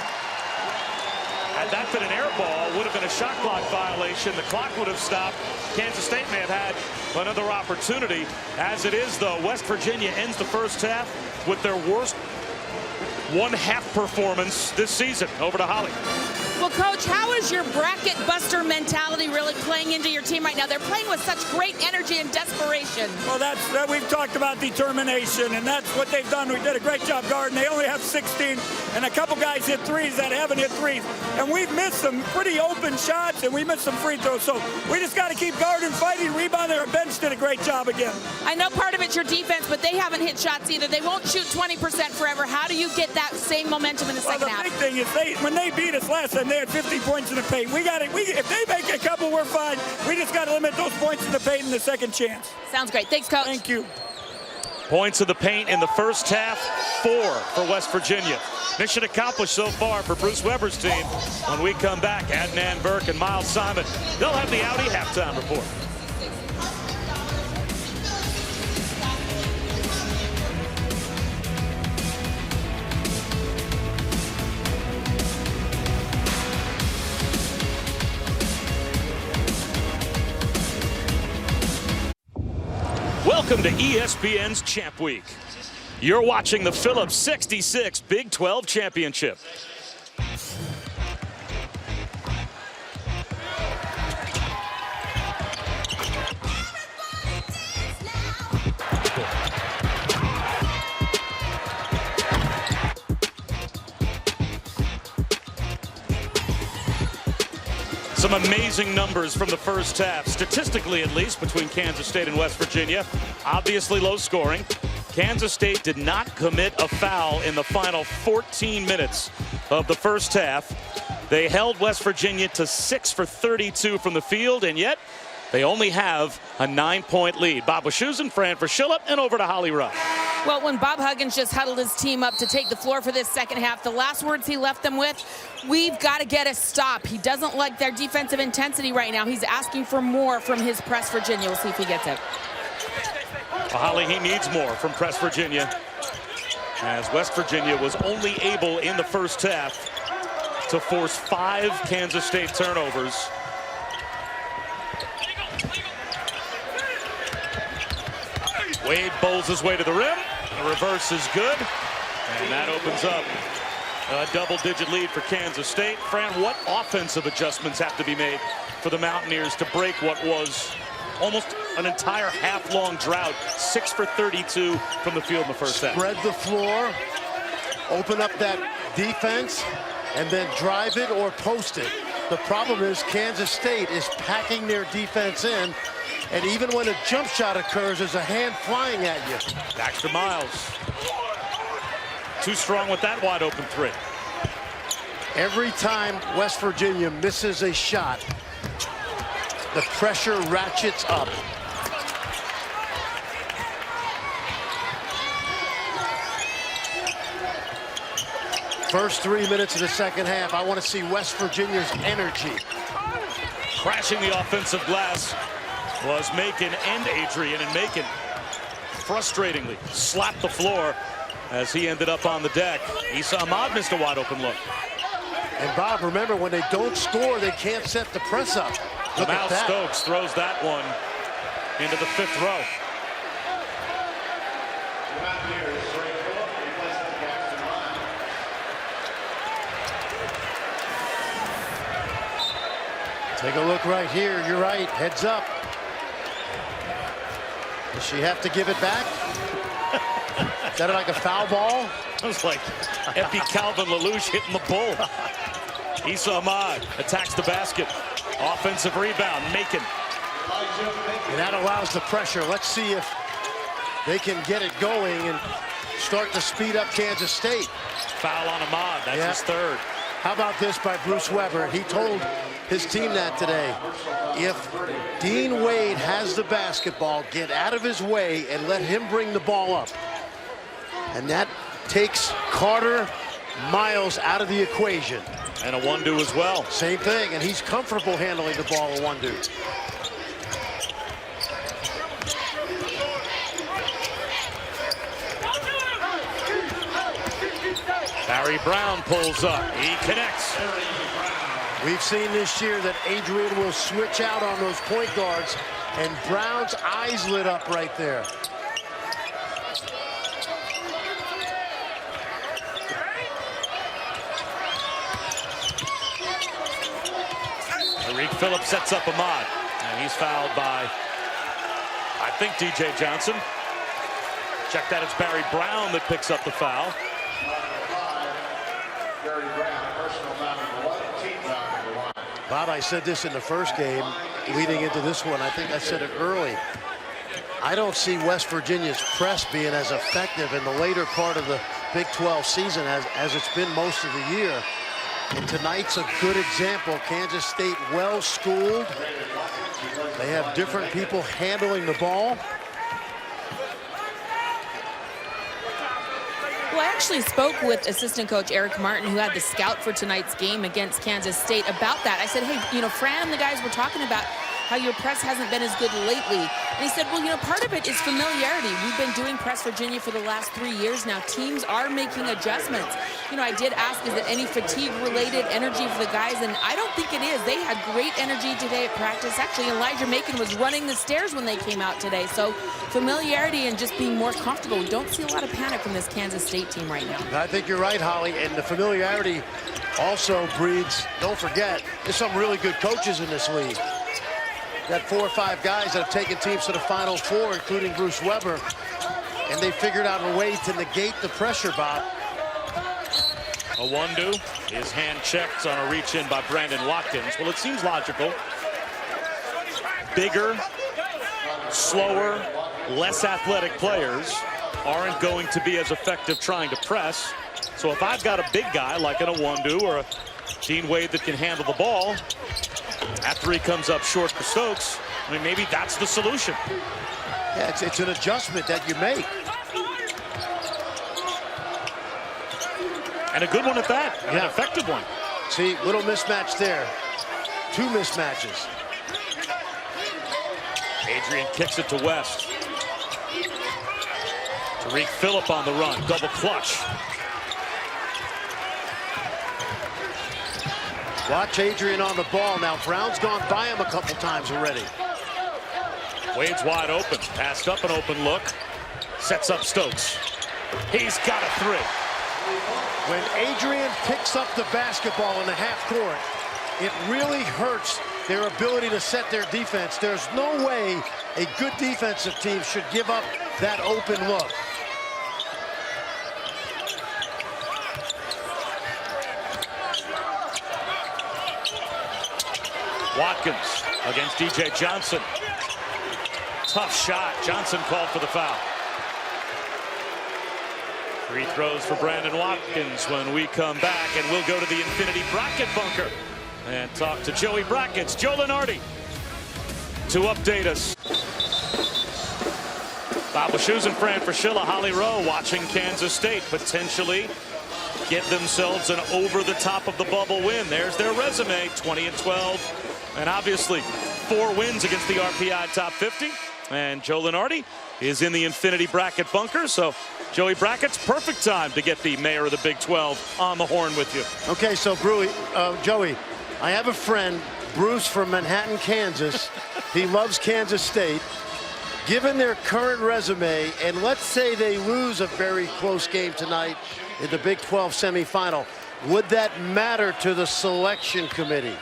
Had that been an air ball, would have been a shot clock violation. The clock would have stopped. Kansas State may have had another opportunity. As it is, though, West Virginia ends the first half with their worst one-half performance this season. Over to Holly. Well, Coach, how is your bracket buster mentality really playing into your team right now? They're playing with such great energy and desperation. Well, we've talked about determination, and that's what they've done. We did a great job guarding. They only have 16, and a couple guys hit threes that haven't hit threes. And we've missed some pretty open shots, and we missed some free throws. So we just got to keep guarding, fighting, rebounding. Our bench did a great job again. I know part of it's your defense, but they haven't hit shots either. They won't shoot 20% forever. How do you get that same momentum in the second half? The big thing is when they beat us last time, they had 50 points in the paint. If they make a couple, we're fine. We just got to limit those points in the paint in the second chance. Sounds great. Thanks, Coach. Thank you. Points of the paint in the first half, 4 for West Virginia. Mission accomplished so far for Bruce Weber's team. When we come back, Adnan Burke and Miles Simon, they'll have the Audi halftime report. Welcome to ESPN's Champ Week. You're watching the Phillips 66 Big 12 Championship. Some amazing numbers from the first half, statistically at least, between Kansas State and West Virginia. Obviously low scoring. Kansas State did not commit a foul in the final 14 minutes of the first half. They held West Virginia to 6 for 32 from the field, and yet they only have a 9-point lead. Bob Wischusen, Fran Fraschilla, and over to Holly Rowe. Well, when Bob Huggins just huddled his team up to take the floor for this second half, the last words he left them with, we've got to get a stop. He doesn't like their defensive intensity right now. He's asking for more from his Press Virginia. We'll see if he gets it. Well, Holly, he needs more from Press Virginia, as West Virginia was only able in the first half to force 5 Kansas State turnovers. Wade bowls his way to the rim. The reverse is good, and that opens up a double-digit lead for Kansas State. Fran, what offensive adjustments have to be made for the Mountaineers to break what was almost an entire half-long drought? 6 for 32 from the field in the first half. Spread the floor, open up that defense, and then drive it or post it. The problem is Kansas State is packing their defense in, and even when a jump shot occurs, there's a hand flying at you. Baxter Miles. Too strong with that wide open 3. Every time West Virginia misses a shot, the pressure ratchets up. First 3 minutes of the second half, I want to see West Virginia's energy. Crashing the offensive glass was Macon and Adrian, and Macon frustratingly slapped the floor as he ended up on the deck. Issa Ahmad missed a wide open look. And Bob, remember, when they don't score, they can't set the press up. Look at that. Stokes throws that one into the 5th row. Take a look right here. You're right. Heads up. Does she have to give it back? Is that like a foul ball? It was like Epi Calvin LaLouche hitting the bull. Issa Ahmad attacks the basket. Offensive rebound, Macon. And that allows the pressure. Let's see if they can get it going and start to speed up Kansas State. Foul on Ahmad. That's his 3rd. How about this by Bruce Weber? He told his team that today. If Dean Wade has the basketball, get out of his way and let him bring the ball up. And that takes Carter Miles out of the equation. And a one-do as well. Same thing, and he's comfortable handling the ball a one-do. Barry Brown pulls up. He connects. We've seen this year that Adrian will switch out on those point guards, and Brown's eyes lit up right there. Tariq Phillips sets up Ahmad, and he's fouled by, I think, DJ Johnson. Check that, it's Barry Brown that picks up the foul. Bob, I said this in the first game leading into this one. I think I said it early. I don't see West Virginia's press being as effective in the later part of the Big 12 season as it's been most of the year. And tonight's a good example. Kansas State well schooled. They have different people handling the ball. Well, I actually spoke with assistant coach Eric Martin, who had the scout for tonight's game against Kansas State, about that. I said, hey, you know, Fran and the guys were talking about how your press hasn't been as good lately. And he said, well, you know, part of it is familiarity. We've been doing Press Virginia for the last 3 years now. Teams are making adjustments. You know, I did ask, is it any fatigue-related energy for the guys? And I don't think it is. They had great energy today at practice. Actually, Elijah Macon was running the stairs when they came out today. So familiarity and just being more comfortable. We don't see a lot of panic from this Kansas State team right now. I think you're right, Holly. And the familiarity also breeds, don't forget, there's some really good coaches in this league. Got 4 or 5 guys that have taken teams to the Final Four, including Bruce Weber, and they figured out a way to negate the pressure, Bob. A one-do. His hand checked on a reach-in by Brandon Watkins. Well, it seems logical. Bigger, slower, less athletic players aren't going to be as effective trying to press So if I've got a big guy like an Awandu or a Dean Wade that can handle the ball, after he comes up short for Stokes, I mean, maybe that's the solution. Yeah, it's an adjustment that you make. And a good one at that, an effective one. See, little mismatch there. 2 mismatches. Adrian kicks it to West. Tariq Phillip on the run, double clutch. Watch Adrian on the ball now. Brown's gone by him a couple times already. Wade's wide open, passed up an open look, sets up Stokes. He's got a 3. When Adrian picks up the basketball in the half court, it really hurts their ability to set their defense. There's no way a good defensive team should give up that open look. Watkins against DJ Johnson. Tough shot. Johnson called for the foul. Free throws for Brandon Watkins when we come back, and we'll go to the Infinity Bracket Bunker and talk to Joey Brackets, Joe Lenardi, to update us. Bob Wischusen, Fran Fraschilla, Holly Rowe watching Kansas State potentially get themselves an over-the-top-of-the-bubble win. There's their resume, 20-12, and obviously 4 wins against the RPI Top 50. And Joe Lenardi is in the Infinity Bracket Bunker, so Joey Brackets, perfect time to get the mayor of the Big 12 on the horn with you. Okay, so Joey, I have a friend, Bruce from Manhattan, Kansas. He loves Kansas State. Given their current resume, and let's say they lose a very close game tonight in the Big 12 semifinal, would that matter to the selection committee?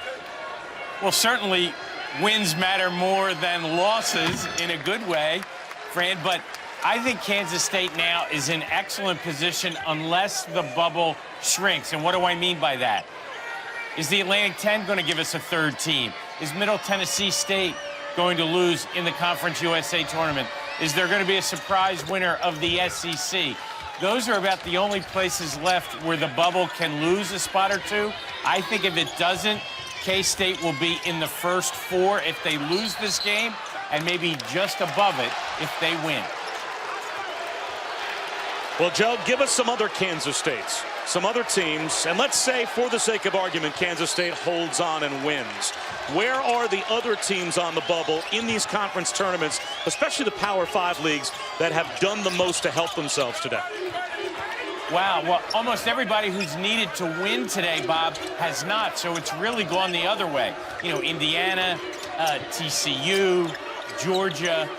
Well, certainly wins matter more than losses in a good way, Fran, but I think Kansas State now is in excellent position unless the bubble shrinks. And what do I mean by that? Is the Atlantic 10 going to give us a 3rd team? Is Middle Tennessee State going to lose in the Conference USA tournament? Is there going to be a surprise winner of the SEC? Those are about the only places left where the bubble can lose a spot or 2. I think if it doesn't, K-State will be in the first 4 if they lose this game, and maybe just above it if they win. Well, Joe, give us some other Kansas States, some other teams, and let's say, for the sake of argument, Kansas State holds on and wins. Where are the other teams on the bubble in these conference tournaments, especially the Power 5 leagues, that have done the most to help themselves today? Wow, well, almost everybody who's needed to win today, Bob, has not, so it's really gone the other way. You know, Indiana, TCU, Georgia,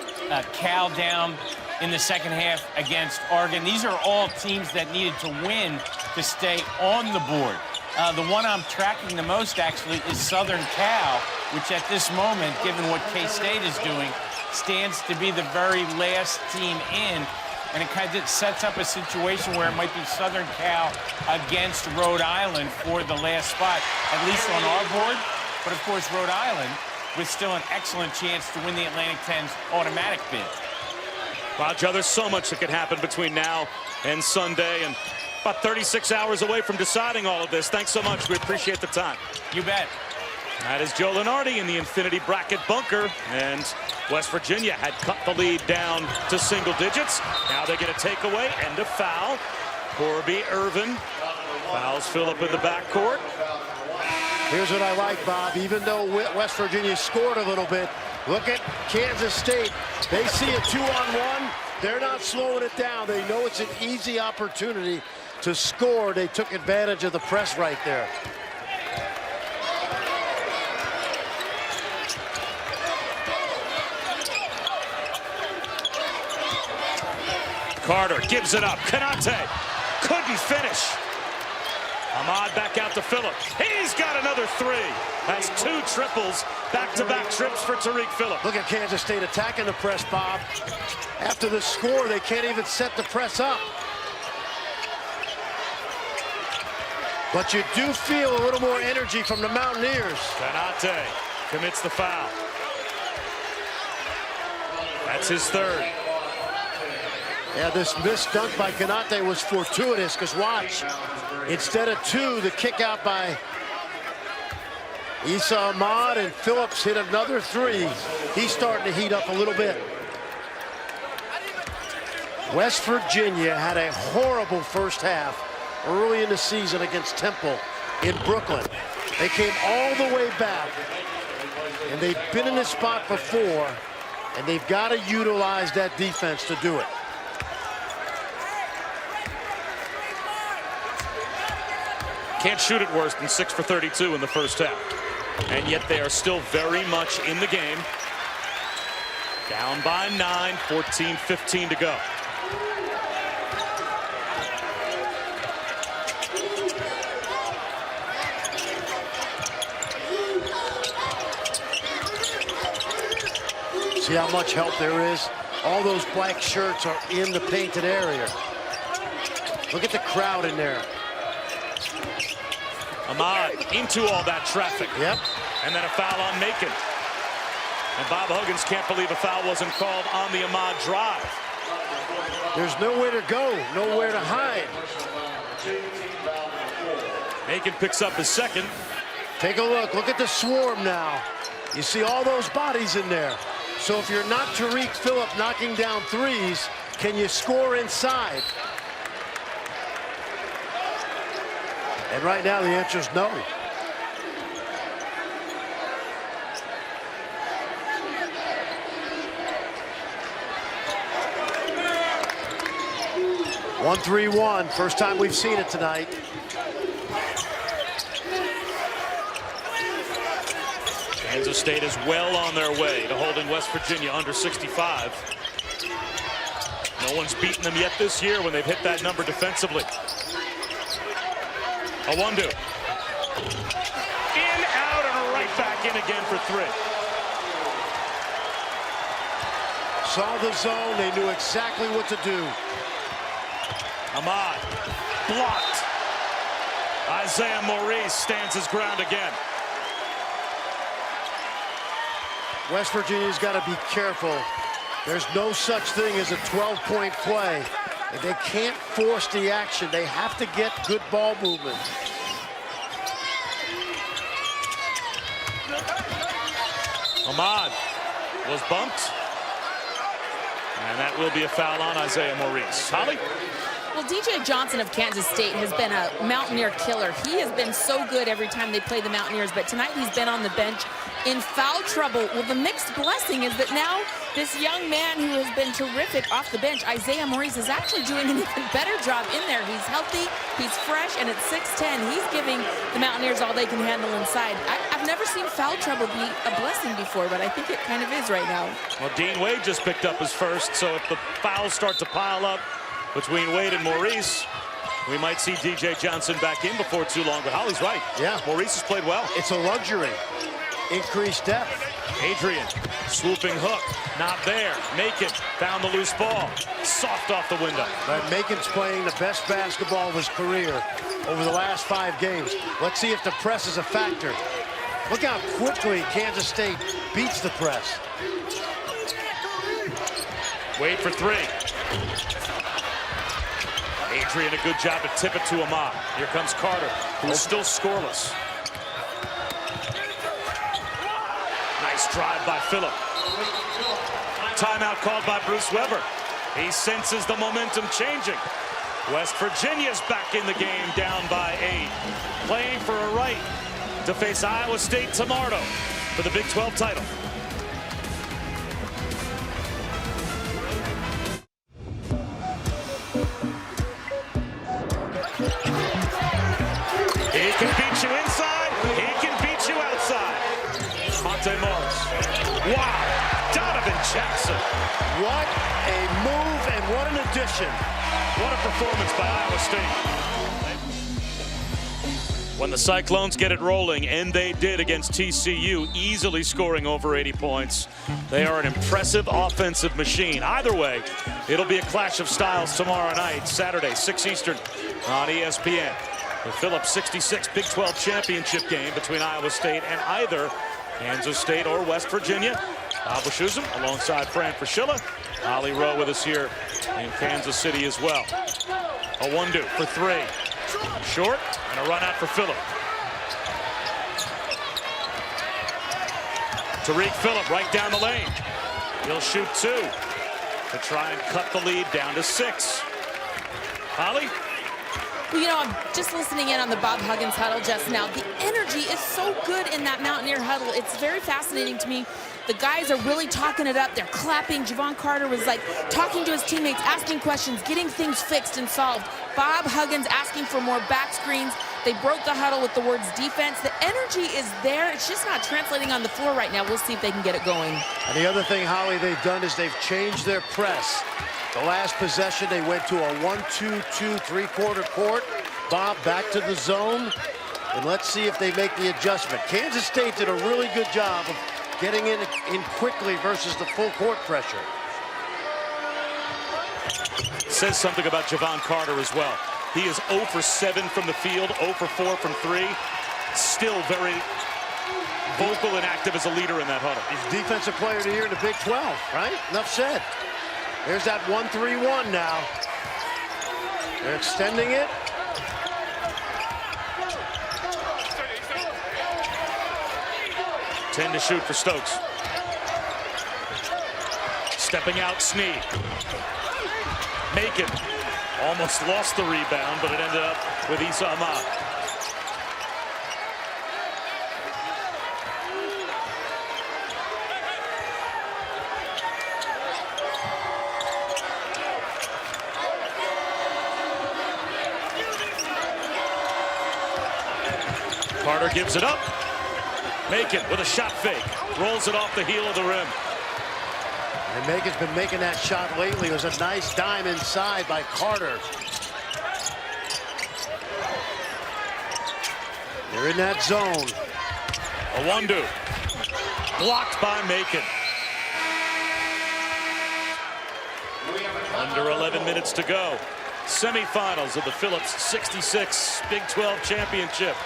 Cal down in the second half against Oregon. These are all teams that needed to win to stay on the board. The one I'm tracking the most, actually, is Southern Cal, which at this moment, given what K-State is doing, stands to be the very last team in. And it kind of sets up a situation where it might be Southern Cal against Rhode Island for the last spot, at least on our board. But, of course, Rhode Island with still an excellent chance to win the Atlantic 10's automatic bid. Wow, Joe, there's so much that could happen between now and Sunday, and about 36 hours away from deciding all of this. Thanks so much. We appreciate the time. You bet. That is Joe Lenardi in the Infinity Bracket Bunker, and West Virginia had cut the lead down to single digits. Now they get a takeaway and a foul. Corby Irvin fouls Phillip in the backcourt. Here's what I like, Bob. Even though West Virginia scored a little bit, look at Kansas State. They see a 2-on-1. They're not slowing it down. They know it's an easy opportunity to score. They took advantage of the press right there. Carter gives it up. Kanate couldn't finish. Ahmad back out to Phillip. He's got another 3. That's 2 triples, back-to-back trips for Tariq Phillip. Look at Kansas State attacking the press, Bob. After the score, they can't even set the press up. But you do feel a little more energy from the Mountaineers. Kanate commits the foul. That's his 3rd. Yeah, this missed dunk by Konate was fortuitous, because watch, instead of 2, the kick out by Issa Ahmad, and Phillips hit another 3. He's starting to heat up a little bit. West Virginia had a horrible first half early in the season against Temple in Brooklyn. They came all the way back, and they've been in this spot before, and they've got to utilize that defense to do it. Can't shoot it worse than 6 for 32 in the first half. And yet they are still very much in the game. Down by 9, 14-15 to go. See how much help there is? All those black shirts are in the painted area. Look at the crowd in there. Ahmad into all that traffic. Yep. And then a foul on Macon. And Bob Huggins can't believe a foul wasn't called on the Ahmad drive. There's nowhere to go, nowhere to hide. Macon picks up his second. Take a look. Look at the swarm now. You see all those bodies in there. So if you're not Tariq Phillip knocking down 3s, can you score inside? And right now the answer is no. One 3-1, first time we've seen it tonight. Kansas State is well on their way to holding West Virginia under 65. No one's beaten them yet this year when they've hit that number defensively. Awundu. In, out, and right back in again for 3. Saw the zone, they knew exactly what to do. Ahmad blocked. Isaiah Maurice stands his ground again. West Virginia's got to be careful. There's no such thing as a 12-point play. And they can't force the action. They have to get good ball movement. Ahmad was bumped. And that will be a foul on Isaiah Maurice. Holly? Well, DJ Johnson of Kansas State has been a Mountaineer killer. He has been so good every time they play the Mountaineers, but tonight he's been on the bench in foul trouble. Well, the mixed blessing is that now this young man who has been terrific off the bench, Isaiah Maurice, is actually doing an even better job in there. He's healthy, he's fresh, and at 6'10", he's giving the Mountaineers all they can handle inside. I've never seen foul trouble be a blessing before, but I think it kind of is right now. Well, Dean Wade just picked up his first, so if the fouls start to pile up between Wade and Maurice, we might see DJ Johnson back in before too long. But Holly's right. Yeah. Maurice has played well. It's a luxury. Increased depth. Adrian, swooping hook, not there. Macon found the loose ball. Soft off the window. But Macon's playing the best basketball of his career over the last 5 games. Let's see if the press is a factor. Look how quickly Kansas State beats the press. Wade for 3. Adrian, a good job to tip it to Ahmad. Here comes Carter, who's still scoreless. Nice drive by Phillip. Timeout called by Bruce Weber. He senses the momentum changing. West Virginia's back in the game, down by 8. Playing for a right to face Iowa State tomorrow for the Big 12 title. He can beat you inside. He can beat you outside. Monte Morris. Wow. Donovan Jackson. What a move and what an addition. What a performance by Iowa State. When the Cyclones get it rolling, and they did against TCU, easily scoring over 80 points. They are an impressive offensive machine. Either way, it'll be a clash of styles tomorrow night, Saturday, 6 Eastern on ESPN. The Phillips 66 Big 12 championship game between Iowa State and either Kansas State or West Virginia. Bob Wischusen alongside Fran Fraschilla. Holly Rowe with us here in Kansas City as well. A 1-2 for 3. Short, and a run out for Phillip. Tariq Phillip right down the lane. He'll shoot 2 to try and cut the lead down to 6. Holly? Well, you know, I'm just listening in on the Bob Huggins huddle just now. The energy is so good in that Mountaineer huddle. It's very fascinating to me. The guys are really talking it up. They're clapping. Javon Carter was like talking to his teammates, asking questions, getting things fixed and solved. Bob Huggins asking for more back screens. They broke the huddle with the words defense. The energy is there. It's just not translating on the floor right now. We'll see if they can get it going. And the other thing, Holly, they've done is they've changed their press. The last possession, they went to a 1-2-2 3-quarter court. Bob back to the zone. And let's see if they make the adjustment. Kansas State did a really good job of getting in quickly versus the full court pressure. Says something about Javon Carter as well. He is 0 for 7 from the field, 0 for 4 from 3. Still very vocal and active as a leader in that huddle. He's Defensive Player of the Year in the Big 12, right? Enough said. There's that 1-3-1 now. They're extending it. Ten to shoot for Stokes. Stepping out, Snead. Macon almost lost the rebound, but it ended up with Issa Ahmad. Carter gives it up. Macon with a shot fake. Rolls it off the heel of the rim. And Macon's been making that shot lately. It was a nice dime inside by Carter. They're in that zone. A 1-2. Blocked by Macon. Under 11 minutes to go. Semifinals of the Phillips 66 Big 12 Championship.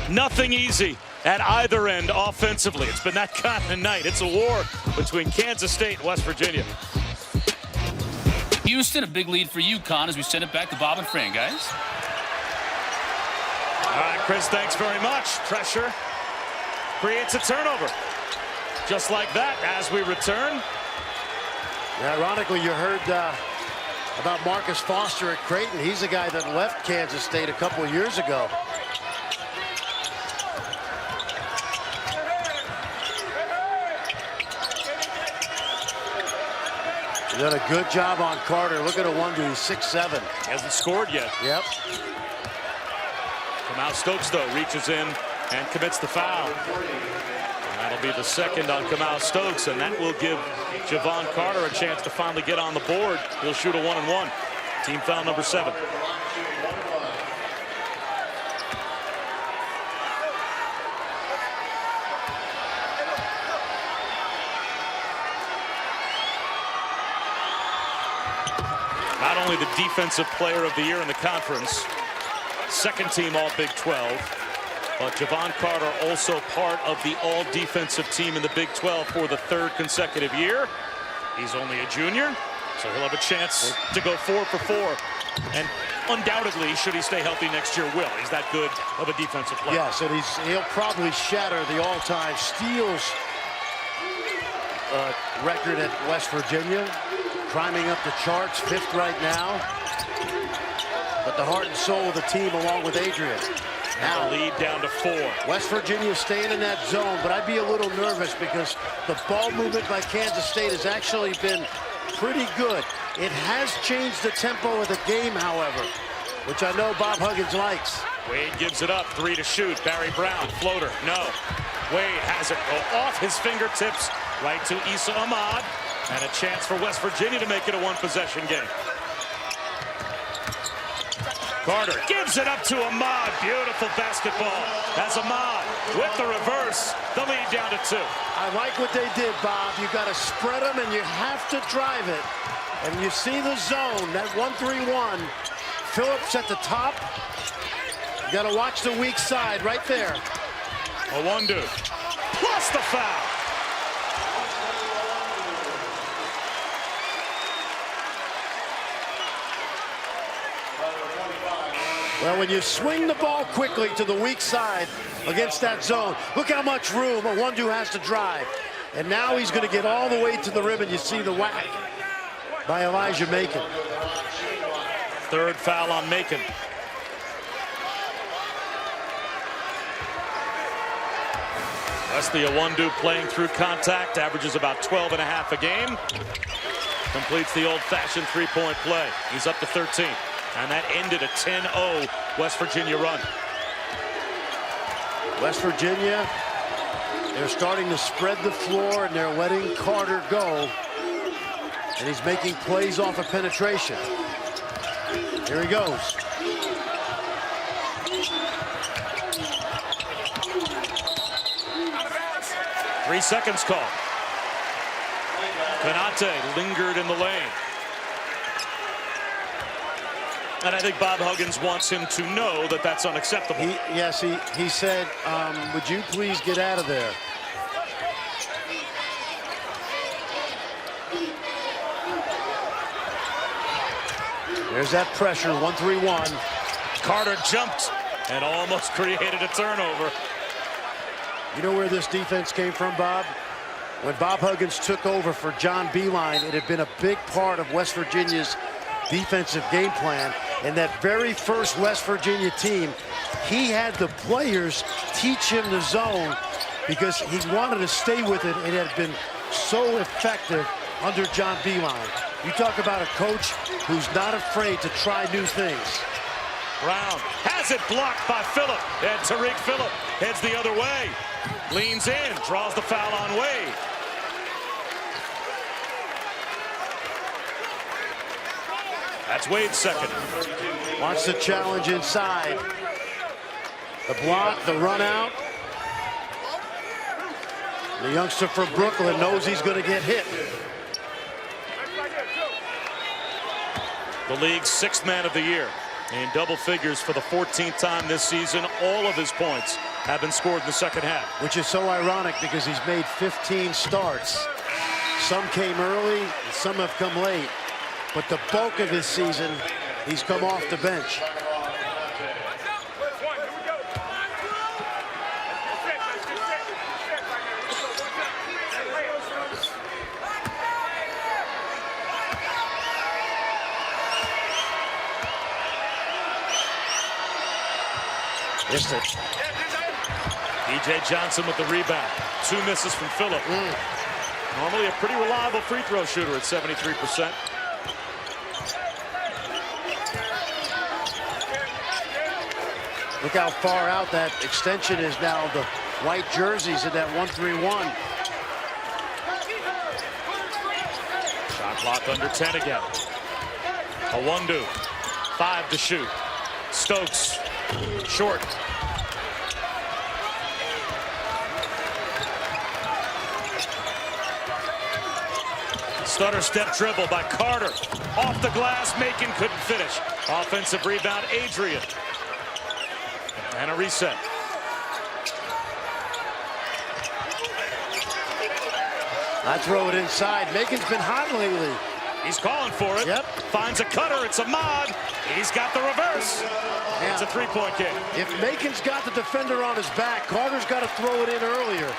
Nothing easy at either end offensively. It's been that kind of night. It's a war between Kansas State and West Virginia. Houston, a big lead for UConn as we send it back to Bob and Fran, guys. All right, Chris, thanks very much. Pressure creates a turnover. Just like that, as we return. Yeah, ironically, you heard about Marcus Foster at Creighton. He's a guy that left Kansas State a couple of years ago. Done a good job on Carter. Look at a 1-2. He's 6'7". He hasn't scored yet. Yep. Kamau Stokes, though, reaches in and commits the foul. And that'll be the second on Kamau Stokes, and that will give Javon Carter a chance to finally get on the board. He'll shoot a 1-and-1. Team foul number 7. Not only the Defensive Player of the Year in the conference, second team All Big 12, but Javon Carter also part of the All Defensive team in the Big 12 for the 3rd consecutive year. He's only a junior, so he'll have a chance to go 4 for 4. And undoubtedly, should he stay healthy next year, will. He's that good of a defensive player. Yes, and he'll probably shatter the all-time steals record at West Virginia. Climbing up the charts, 5th right now. But the heart and soul of the team along with Adrian. Now lead down to 4. West Virginia staying in that zone, but I'd be a little nervous because the ball movement by Kansas State has actually been pretty good. It has changed the tempo of the game, however, which I know Bob Huggins likes. Wade gives it up, 3 to shoot. Barry Brown, floater, no. Wade has it go off his fingertips right to Issa Ahmad. And a chance for West Virginia to make it a 1-possession game. Carter gives it up to Ahmad. Beautiful basketball. As Ahmad with the reverse, the lead down to 2. I like what they did, Bob. You got to spread them and you have to drive it. And you see the zone, that 1-3-1. Phillips at the top. You got to watch the weak side right there. A 1-2. plus the foul. Well, when you swing the ball quickly to the weak side against that zone, look how much room Awundu has to drive. And now he's going to get all the way to the rim, and you see the whack by Elijah Macon. Third foul on Macon. Wesley Awundu playing through contact, averages about 12 and a half a game. Completes the old-fashioned three-point play. He's up to 13. And that ended a 10-0 West Virginia run. West Virginia, they're starting to spread the floor, and they're letting Carter go. And he's making plays off of penetration. Here he goes. Three seconds call. Konate lingered in the lane. And I think Bob Huggins wants him to know that that's unacceptable. He said, would you please get out of there? There's that pressure, 1-3-1. Carter jumped and almost created a turnover. You know where this defense came from, Bob? When Bob Huggins took over for John Beilein, it had been a big part of West Virginia's defensive game plan. And that very first West Virginia team, he had the players teach him the zone because he wanted to stay with it. It had been so effective under John Beilein. You talk about a coach who's not afraid to try new things. Brown has it blocked by Phillip. And Tariq Phillip heads the other way. Leans in, draws the foul on Wade. That's Wade's second. Wants to challenge inside. The block, the run out. The youngster from Brooklyn knows he's going to get hit. The league's sixth man of the year in double figures for the 14th time this season. All of his points have been scored in the second half. Which is so ironic because he's made 15 starts. Some came early, and some have come late. But the bulk of his season, he's come off the bench. Missed it. DJ Johnson with the rebound. Two misses from Phillip. Normally a pretty reliable free throw shooter at 73%. Look how far out that extension is now. The white jerseys in that 1-3-1. Shot clock under 10 again. Awundu, 5 to shoot. Stokes, short. Stutter step dribble by Carter. Off the glass, Macon couldn't finish. Offensive rebound, Adrian. And a reset. I throw it inside. Macon's been hot lately. He's calling for it. Yep. Finds a cutter. It's Ahmad. He's got the reverse. Yeah. It's a three-point game. If Macon's got the defender on his back, Carter's got to throw it in earlier.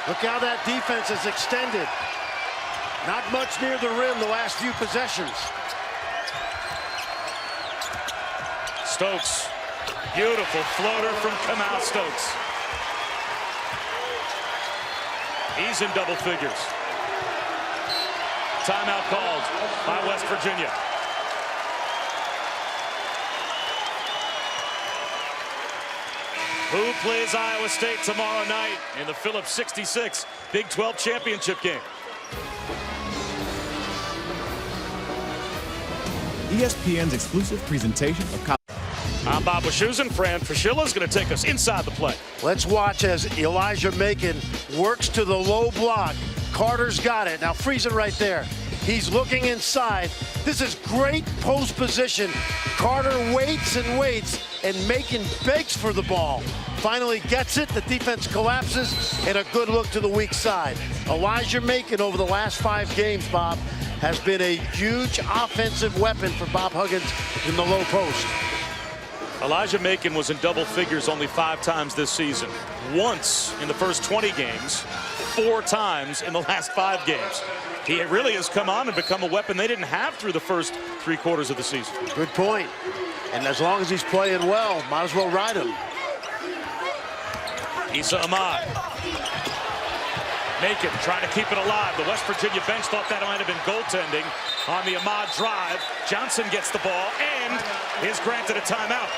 Look how that defense is extended. Not much near the rim the last few possessions. Stokes. Beautiful floater from Kamau Stokes. He's in double figures. Timeout called by West Virginia. Who plays Iowa State tomorrow night in the Phillips 66 Big 12 championship game? ESPN's exclusive presentation of college. I'm Bob Wischusen. Fran Fraschilla is going to take us inside the play. Let's watch as Elijah Macon works to the low block. Carter's got it. Now freeze it right there. He's looking inside. This is great post position. Carter waits and waits, and Macon begs for the ball. Finally gets it, the defense collapses, and a good look to the weak side. Elijah Macon over the last 5 games, Bob, has been a huge offensive weapon for Bob Huggins in the low post. Elijah Macon was in double figures only 5 times this season. Once in the first 20 games, 4 times in the last 5 games. He really has come on and become a weapon they didn't have through the first 3 quarters of the season. Good point. And as long as he's playing well, might as well ride him. Issa Ahmad. Macon trying to keep it alive. The West Virginia bench thought that might have been goaltending on the Ahmad drive. Johnson gets the ball and is granted a timeout.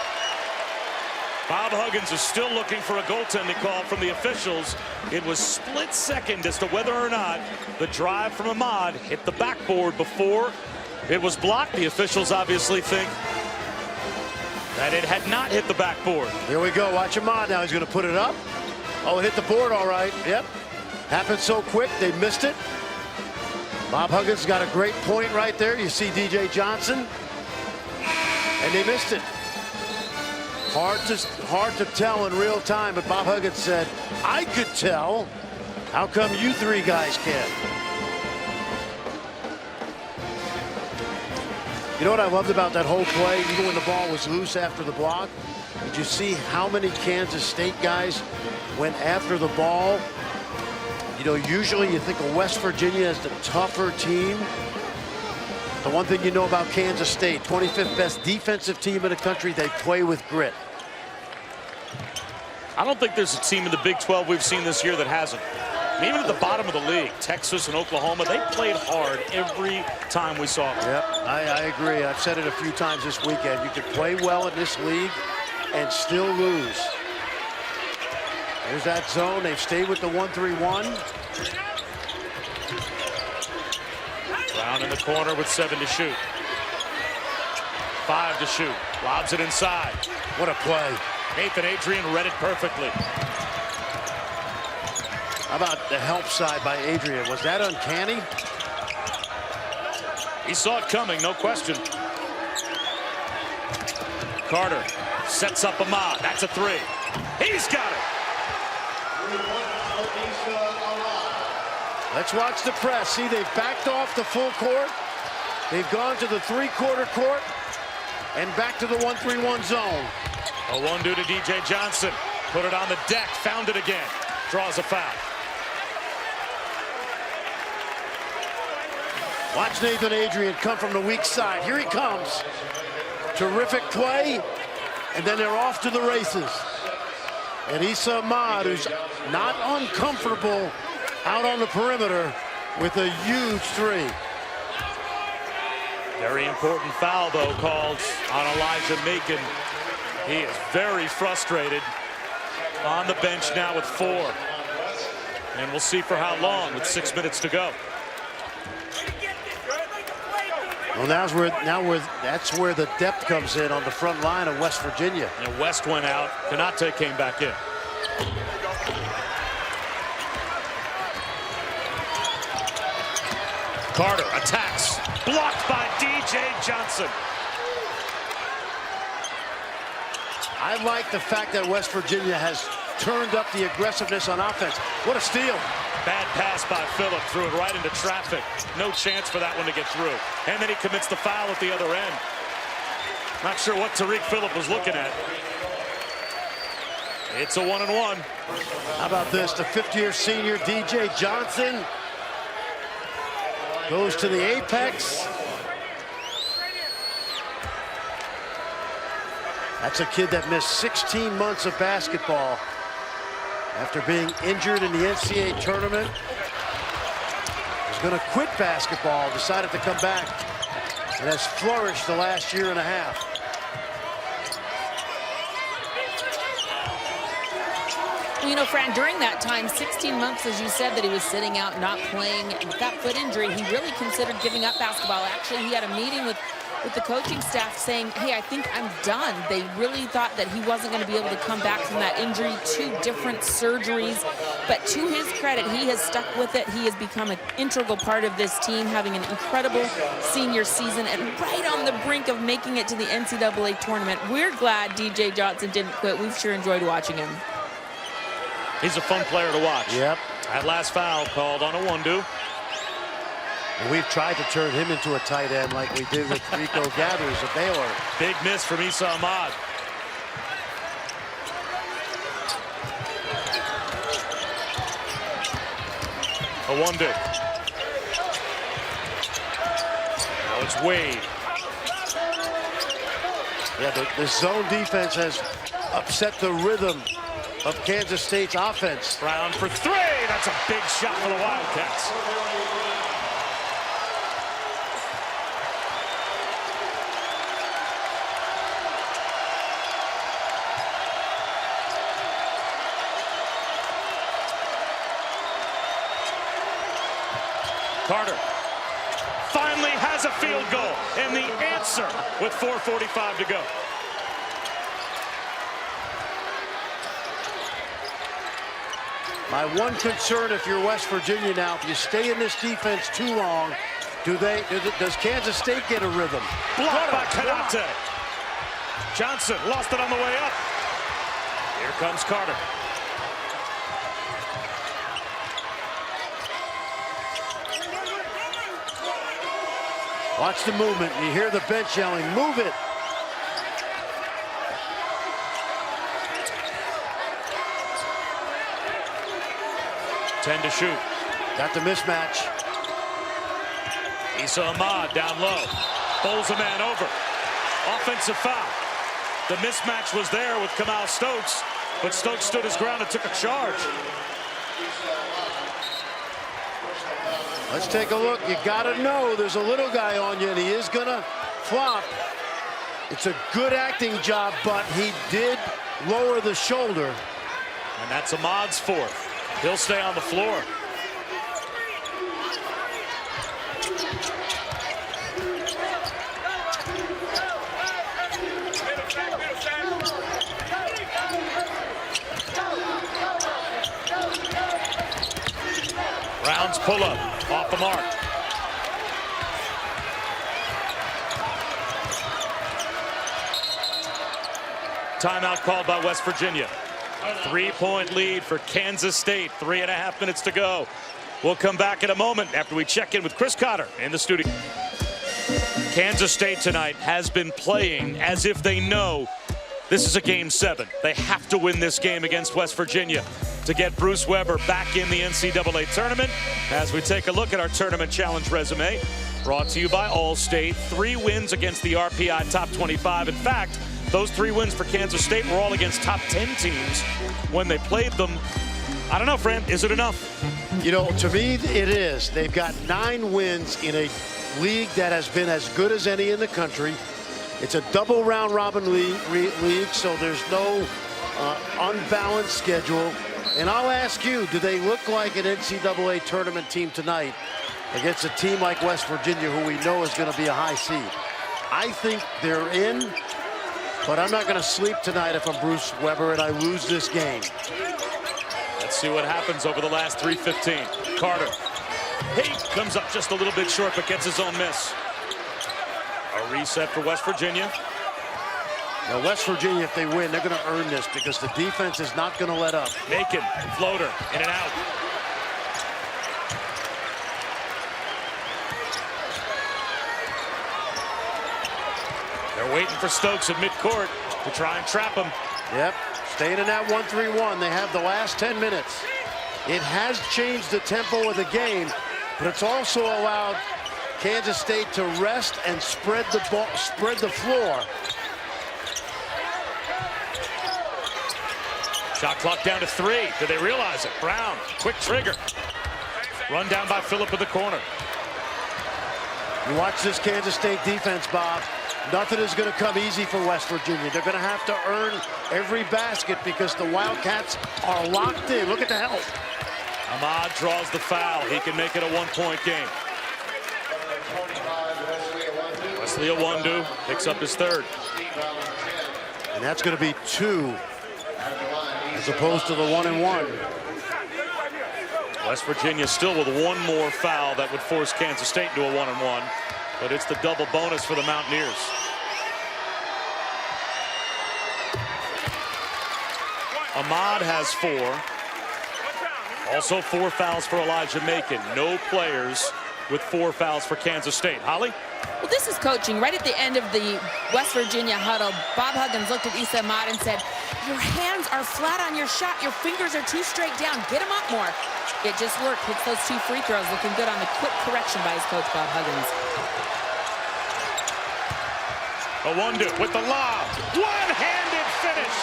Bob Huggins is still looking for a goaltending call from the officials. It was split second as to whether or not the drive from Ahmad hit the backboard before it was blocked. The officials obviously think that it had not hit the backboard. Here we go. Watch Ahmad now. He's going to put it up. Oh, it hit the board all right. Yep. Happened so quick, they missed it. Bob Huggins got a great point right there. You see DJ Johnson, and they missed it. Hard to tell in real time, but Bob Huggins said, I could tell. How come you 3 guys can't? You know what I loved about that whole play, even when the ball was loose after the block? Did you see how many Kansas State guys went after the ball? You know, usually you think of West Virginia as the tougher team. The one thing you know about Kansas State, 25th best defensive team in the country, they play with grit. I don't think there's a team in the Big 12 we've seen this year that hasn't. And even at the bottom of the league, Texas and Oklahoma, they played hard every time we saw them. Yep, I agree. I've said it a few times this weekend. You can play well in this league and still lose. There's that zone. They've stayed with the 1-3-1. Brown in the corner with 7 to shoot. 5 to shoot. Lobs it inside. What a play. Nathan Adrian read it perfectly. How about the help side by Adrian? Was that uncanny? He saw it coming, no question. Carter sets up Ahmad. That's a 3. He's got it. Let's watch the press. See, they've backed off the full court. They've gone to the 3-quarter court and back to the 1-3-1 zone. A 1-2 to DJ Johnson. Put it on the deck. Found it again. Draws a foul. Watch Nathan Adrian come from the weak side. Here he comes. Terrific play. And then they're off to the races. And Issa Ahmad, who's not uncomfortable out on the perimeter with a huge 3. Very important foul, though, called on Elijah Macon. He is very frustrated. On the bench now with 4. And we'll see for how long with 6 minutes to go. Well, that's where the depth comes in on the front line of West Virginia. And West went out. Konate came back in. Carter attacks. Blocked by DJ Johnson. I like the fact that West Virginia has turned up the aggressiveness on offense. What a steal. Bad pass by Phillip. Threw it right into traffic. No chance for that one to get through. And then he commits the foul at the other end. Not sure what Tariq Phillip was looking at. It's a 1-and-1. How about this? The 5th-year senior DJ Johnson goes to the apex. That's a kid that missed 16 months of basketball after being injured in the NCAA tournament. Was going to quit basketball, decided to come back, and has flourished the last year and a half. Well, you know, Fran, during that time, 16 months, as you said, that he was sitting out, not playing. With that foot injury, he really considered giving up basketball. Actually, he had a meeting with with the coaching staff saying, hey, I think I'm done. They really thought that he wasn't going to be able to come back from that injury, 2 different surgeries. But to his credit, he has stuck with it. He has become an integral part of this team, having an incredible senior season and right on the brink of making it to the NCAA tournament. We're glad DJ Johnson didn't quit. We've sure enjoyed watching him. He's a fun player to watch. Yep. That last foul called on a Wundu. We've tried to turn him into a tight end like we did with Rico Gathers of Baylor. Big miss from Isa Ahmad. A Wundu. Now it's Wade. Yeah, the zone defense has upset the rhythm of Kansas State's offense. Brown for 3. That's a big shot for the Wildcats. Carter finally has a field goal, and the answer with 4:45 to go. My one concern, if you're West Virginia now, if you stay in this defense too long, does Kansas State get a rhythm? Blocked by Kanate. Johnson lost it on the way up. Here comes Carter. Watch the movement. You hear the bench yelling, move it. Ten to shoot. Got the mismatch. Isa Ahmad down low. Bowls a man over. Offensive foul. The mismatch was there with Kamal Stokes, but Stokes stood his ground and took a charge. Let's take a look. You gotta know there's a little guy on you, and he is gonna flop. It's a good acting job, but he did lower the shoulder. And that's Ahmad's 4th. He'll stay on the floor. Brown's pull-up off the mark. Timeout called by West Virginia. 3-point lead for Kansas State. 3.5 minutes to go. We'll come back in a moment after we check in with Chris Cotter in the studio. Kansas State tonight has been playing as if they know this is a Game 7. They have to win this game against West Virginia to get Bruce Weber back in the NCAA tournament. As we take a look at our tournament challenge resume, brought to you by Allstate. 3 wins against the RPI top 25. In fact, those 3 wins for Kansas State were all against top 10 teams when they played them. I don't know, Fran, is it enough? You know, to me, it is. They've got 9 wins in a league that has been as good as any in the country. It's a double round robin league, so there's no unbalanced schedule. And I'll ask you, do they look like an NCAA tournament team tonight against a team like West Virginia, who we know is going to be a high seed? I think they're in, but I'm not going to sleep tonight if I'm Bruce Weber and I lose this game. Let's see what happens over the last 3:15. Carter. He comes up just a little bit short, but gets his own miss. A reset for West Virginia. Now, West Virginia, if they win, they're going to earn this because the defense is not going to let up. Macon, floater, in and out. They're waiting for Stokes at midcourt to try and trap him. Yep, staying in that 1-3-1. They have the last 10 minutes. It has changed the tempo of the game, but it's also allowed Kansas State to rest and spread the ball, spread the floor. Shot clock down to 3. Do they realize it? Brown, quick trigger. Run down by Phillip in the corner. You watch this Kansas State defense, Bob. Nothing is going to come easy for West Virginia. They're going to have to earn every basket because the Wildcats are locked in. Look at the help. Ahmad draws the foul. He can make it a 1-point game. West Wesley Iwundu picks up his third. And that's going to be 2 as opposed to the 1 and 1. West Virginia still with one more foul that would force Kansas State into a 1 and 1, but it's the double bonus for the Mountaineers. Ahmad has 4. Also 4 fouls for Elijah Macon. No players with 4 fouls for Kansas State. Holly? Well, this is coaching. Right at the end of the West Virginia huddle, Bob Huggins looked at Issa Ahmad and said, your hands are flat on your shot. Your fingers are too straight down. Get them up more. It just worked. Hits those 2 free throws. Looking good on the quick correction by his coach, Bob Huggins. Iwundu with the lob. One-handed finish.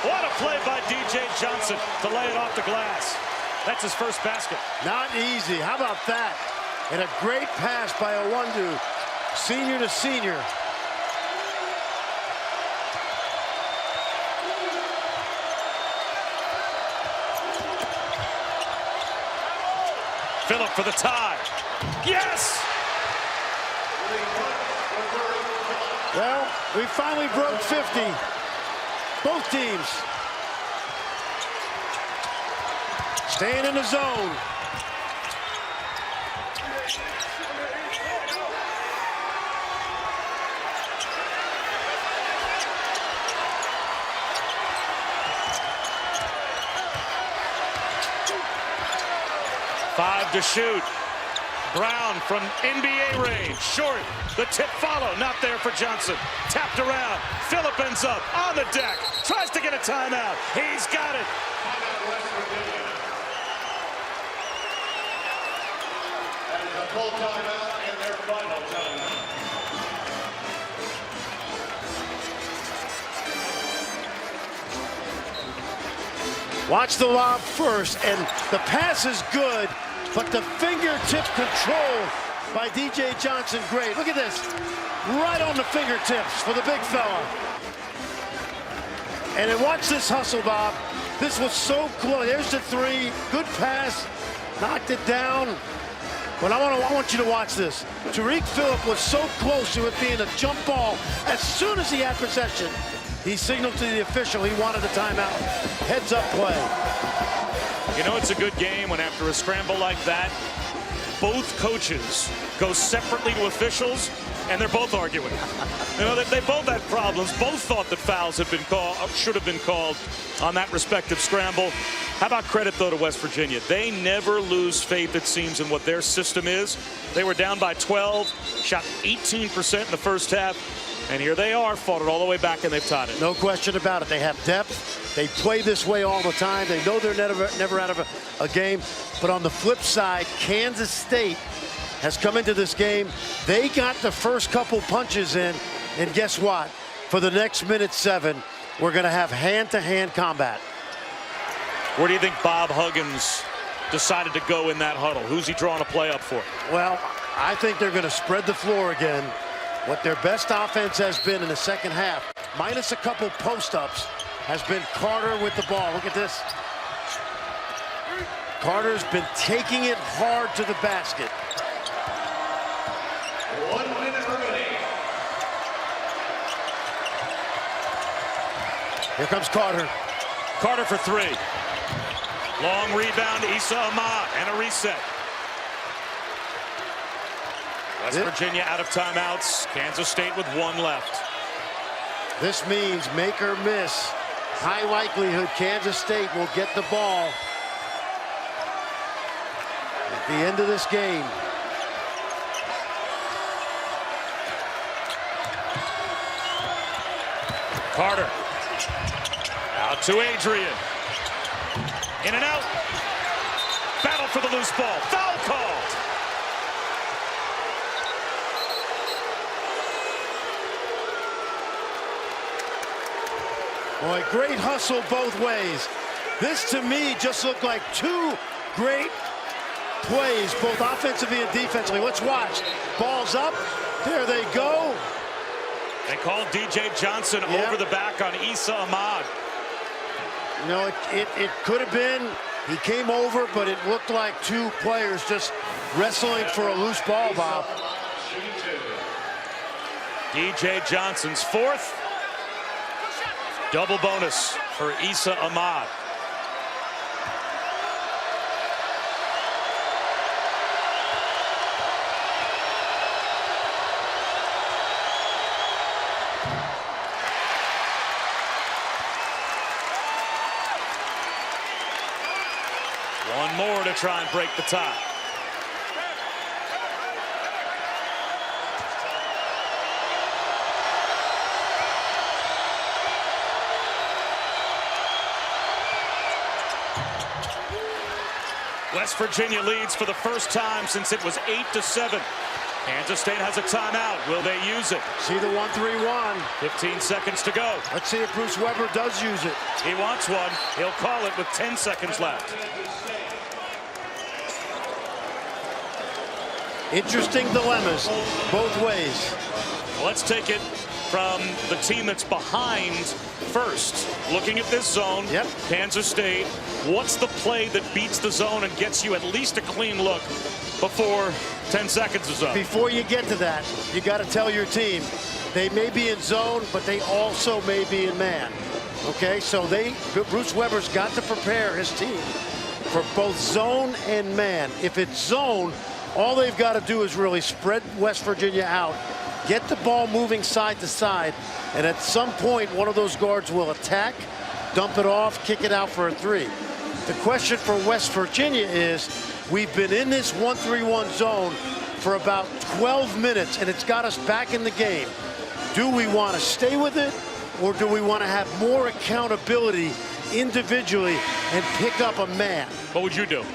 What a play by DJ Johnson to lay it off the glass. That's his first basket. Not easy. How about that? And a great pass by Iwundu, senior to senior. Phillip for the tie. Yes! Well, we finally broke 50. Both teams staying in the zone. Five to shoot. Brown from NBA range. Short. The tip follow. Not there for Johnson. Tapped around. Phillip ends up on the deck. Tries to get a timeout. He's got it. Full timeout and their final timeout. Watch the lob first, and the pass is good, but the fingertip control by DJ Johnson, great. Look at this, right on the fingertips for the big fella. And then watch this hustle, Bob. This was so close. There's the 3, good pass, knocked it down. But I want you to watch this. Tariq Phillip was so close to it being a jump ball. As soon as he had possession, he signaled to the official he wanted a timeout. Heads up play. You know, it's a good game when after a scramble like that, both coaches go separately to officials and they're both arguing. You know, they both had problems. Both thought that fouls had been called, should have been called on that respective scramble. How about credit, though, to West Virginia? They never lose faith, it seems, in what their system is. They were down by 12, shot 18% in the first half, and here they are, fought it all the way back, and they've tied it. No question about it. They have depth. They play this way all the time. They know they're never out of a game. But on the flip side, Kansas State has come into this game. They got the first couple punches in, and guess what? For the next minute 7, we're going to have hand-to-hand combat. Where do you think Bob Huggins decided to go in that huddle? Who's he drawing a play up for? Well, I think they're going to spread the floor again. What their best offense has been in the second half, minus a couple post-ups, has been Carter with the ball. Look at this. Carter's been taking it hard to the basket. 1 minute remaining. Here comes Carter. Carter for 3. Long rebound, Issa Ahmad, and a reset. West Virginia out of timeouts. Kansas State with 1 left. This means make or miss. High likelihood Kansas State will get the ball at the end of this game. Carter. Out to Adrian. In and out. Battle for the loose ball. Foul called. Boy, great hustle both ways. This, to me, just looked like 2 great plays, both offensively and defensively. Let's watch. Ball's up. There they go. They called DJ Johnson over the back on Issa Ahmad. You know, it could have been. He came over, but it looked like 2 players just wrestling for a loose ball, Bob. DJ Johnson's fourth. Double bonus for Issa Ahmad. One more to try and break the tie. West Virginia leads for the first time since it was 8-7. Kansas State has a timeout. Will they use it? See the 1-3-1. 15 seconds to go. Let's see if Bruce Weber does use it. He wants one. He'll call it with 10 seconds left. Interesting dilemmas both ways. Let's take it from the team that's behind first. Looking at this zone, yep. Kansas State, what's the play that beats the zone and gets you at least a clean look before 10 seconds is up? Before you get to that, you got to tell your team, they may be in zone, but they also may be in man. Okay, so Bruce Weber's got to prepare his team for both zone and man. If it's zone, all they've got to do is really spread West Virginia out, get the ball moving side to side, and at some point, one of those guards will attack, dump it off, kick it out for a three. The question for West Virginia is, we've been in this 1-3-1 zone for about 12 minutes, and it's got us back in the game. Do we want to stay with it, or do we want to have more accountability individually and pick up a man? What would you do?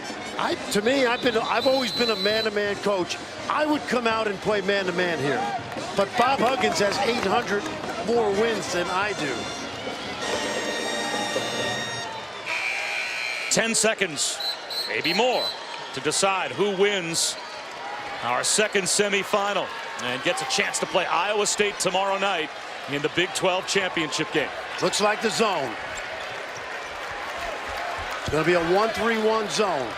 To me, I've always been a man-to-man coach. I would come out and play man-to-man here. But Bob Huggins has 800 more wins than I do. 10 seconds, maybe more, to decide who wins our second semifinal and gets a chance to play Iowa State tomorrow night in the Big 12 championship game. Looks like the zone. It's going to be a 1-3-1 zone.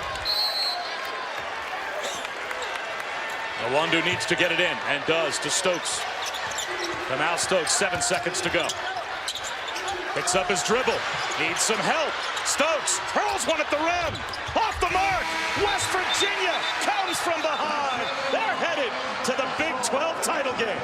Awandu needs to get it in, and does, to Stokes. Kamau Stokes, 7 seconds to go. Picks up his dribble, needs some help. Stokes hurls one at the rim, off the mark. West Virginia comes from behind. They're headed to the Big 12 title game.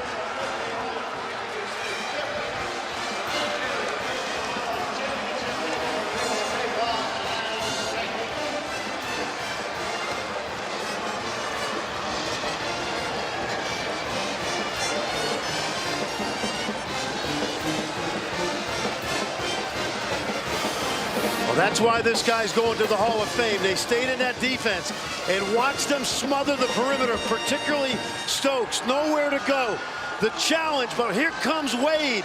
That's why this guy's going to the Hall of Fame. They stayed in that defense and watched them smother the perimeter, particularly Stokes. Nowhere to go. The challenge, but here comes Wade.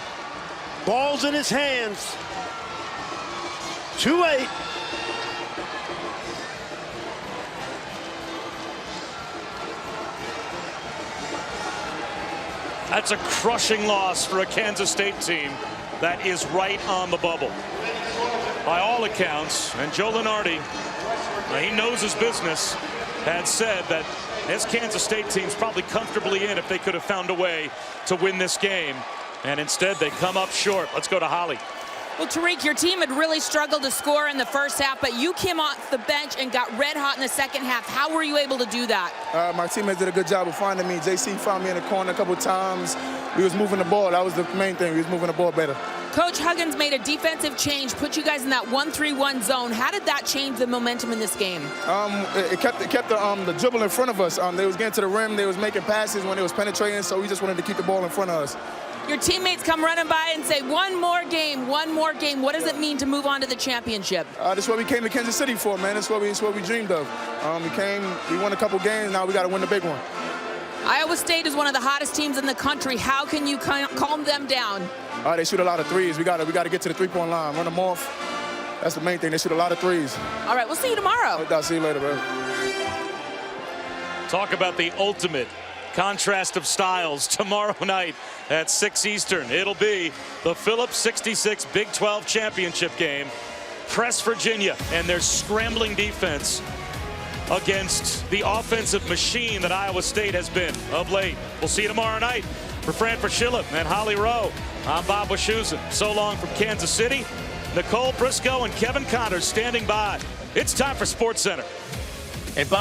Ball's in his hands. 2-8. That's a crushing loss for a Kansas State team that is right on the bubble. By all accounts, and Joe Lunardi, he knows his business, had said that this Kansas State team's probably comfortably in if they could have found a way to win this game. And instead, they come up short. Let's go to Holly. Well, Tariq, your team had really struggled to score in the first half, but you came off the bench and got red hot in the second half. How were you able to do that? My teammates did a good job of finding me. JC found me in the corner a couple times. We was moving the ball. That was the main thing. We was moving the ball better. Coach Huggins made a defensive change, put you guys in that 1-3-1 zone. How did that change the momentum in this game? It kept the dribble in front of us. They was getting to the rim. They was making passes when they was penetrating, so we just wanted to keep the ball in front of us. Your teammates come running by and say, one more game, one more game. What does it mean to move on to the championship? That's what we came to Kansas City for, man. That's what we dreamed of. We won a couple games. Now we got to win the big one. Iowa State is one of the hottest teams in the country. How can you calm them down? They shoot a lot of threes. We got to get to the three-point line, run them off. That's the main thing. They shoot a lot of threes. All right, we'll see you tomorrow. I'll see you later, bro. Talk about the ultimate contrast of styles tomorrow night at 6 Eastern. It'll be the Phillips 66 Big 12 championship game. Press Virginia and their scrambling defense against the offensive machine that Iowa State has been of late. We'll see you tomorrow night For Fran Fraschilla and Holly Rowe, I'm Bob Wischusen. So long from Kansas City. Nicole Briscoe and Kevin Connors standing by. It's time for SportsCenter. Hey, Bob.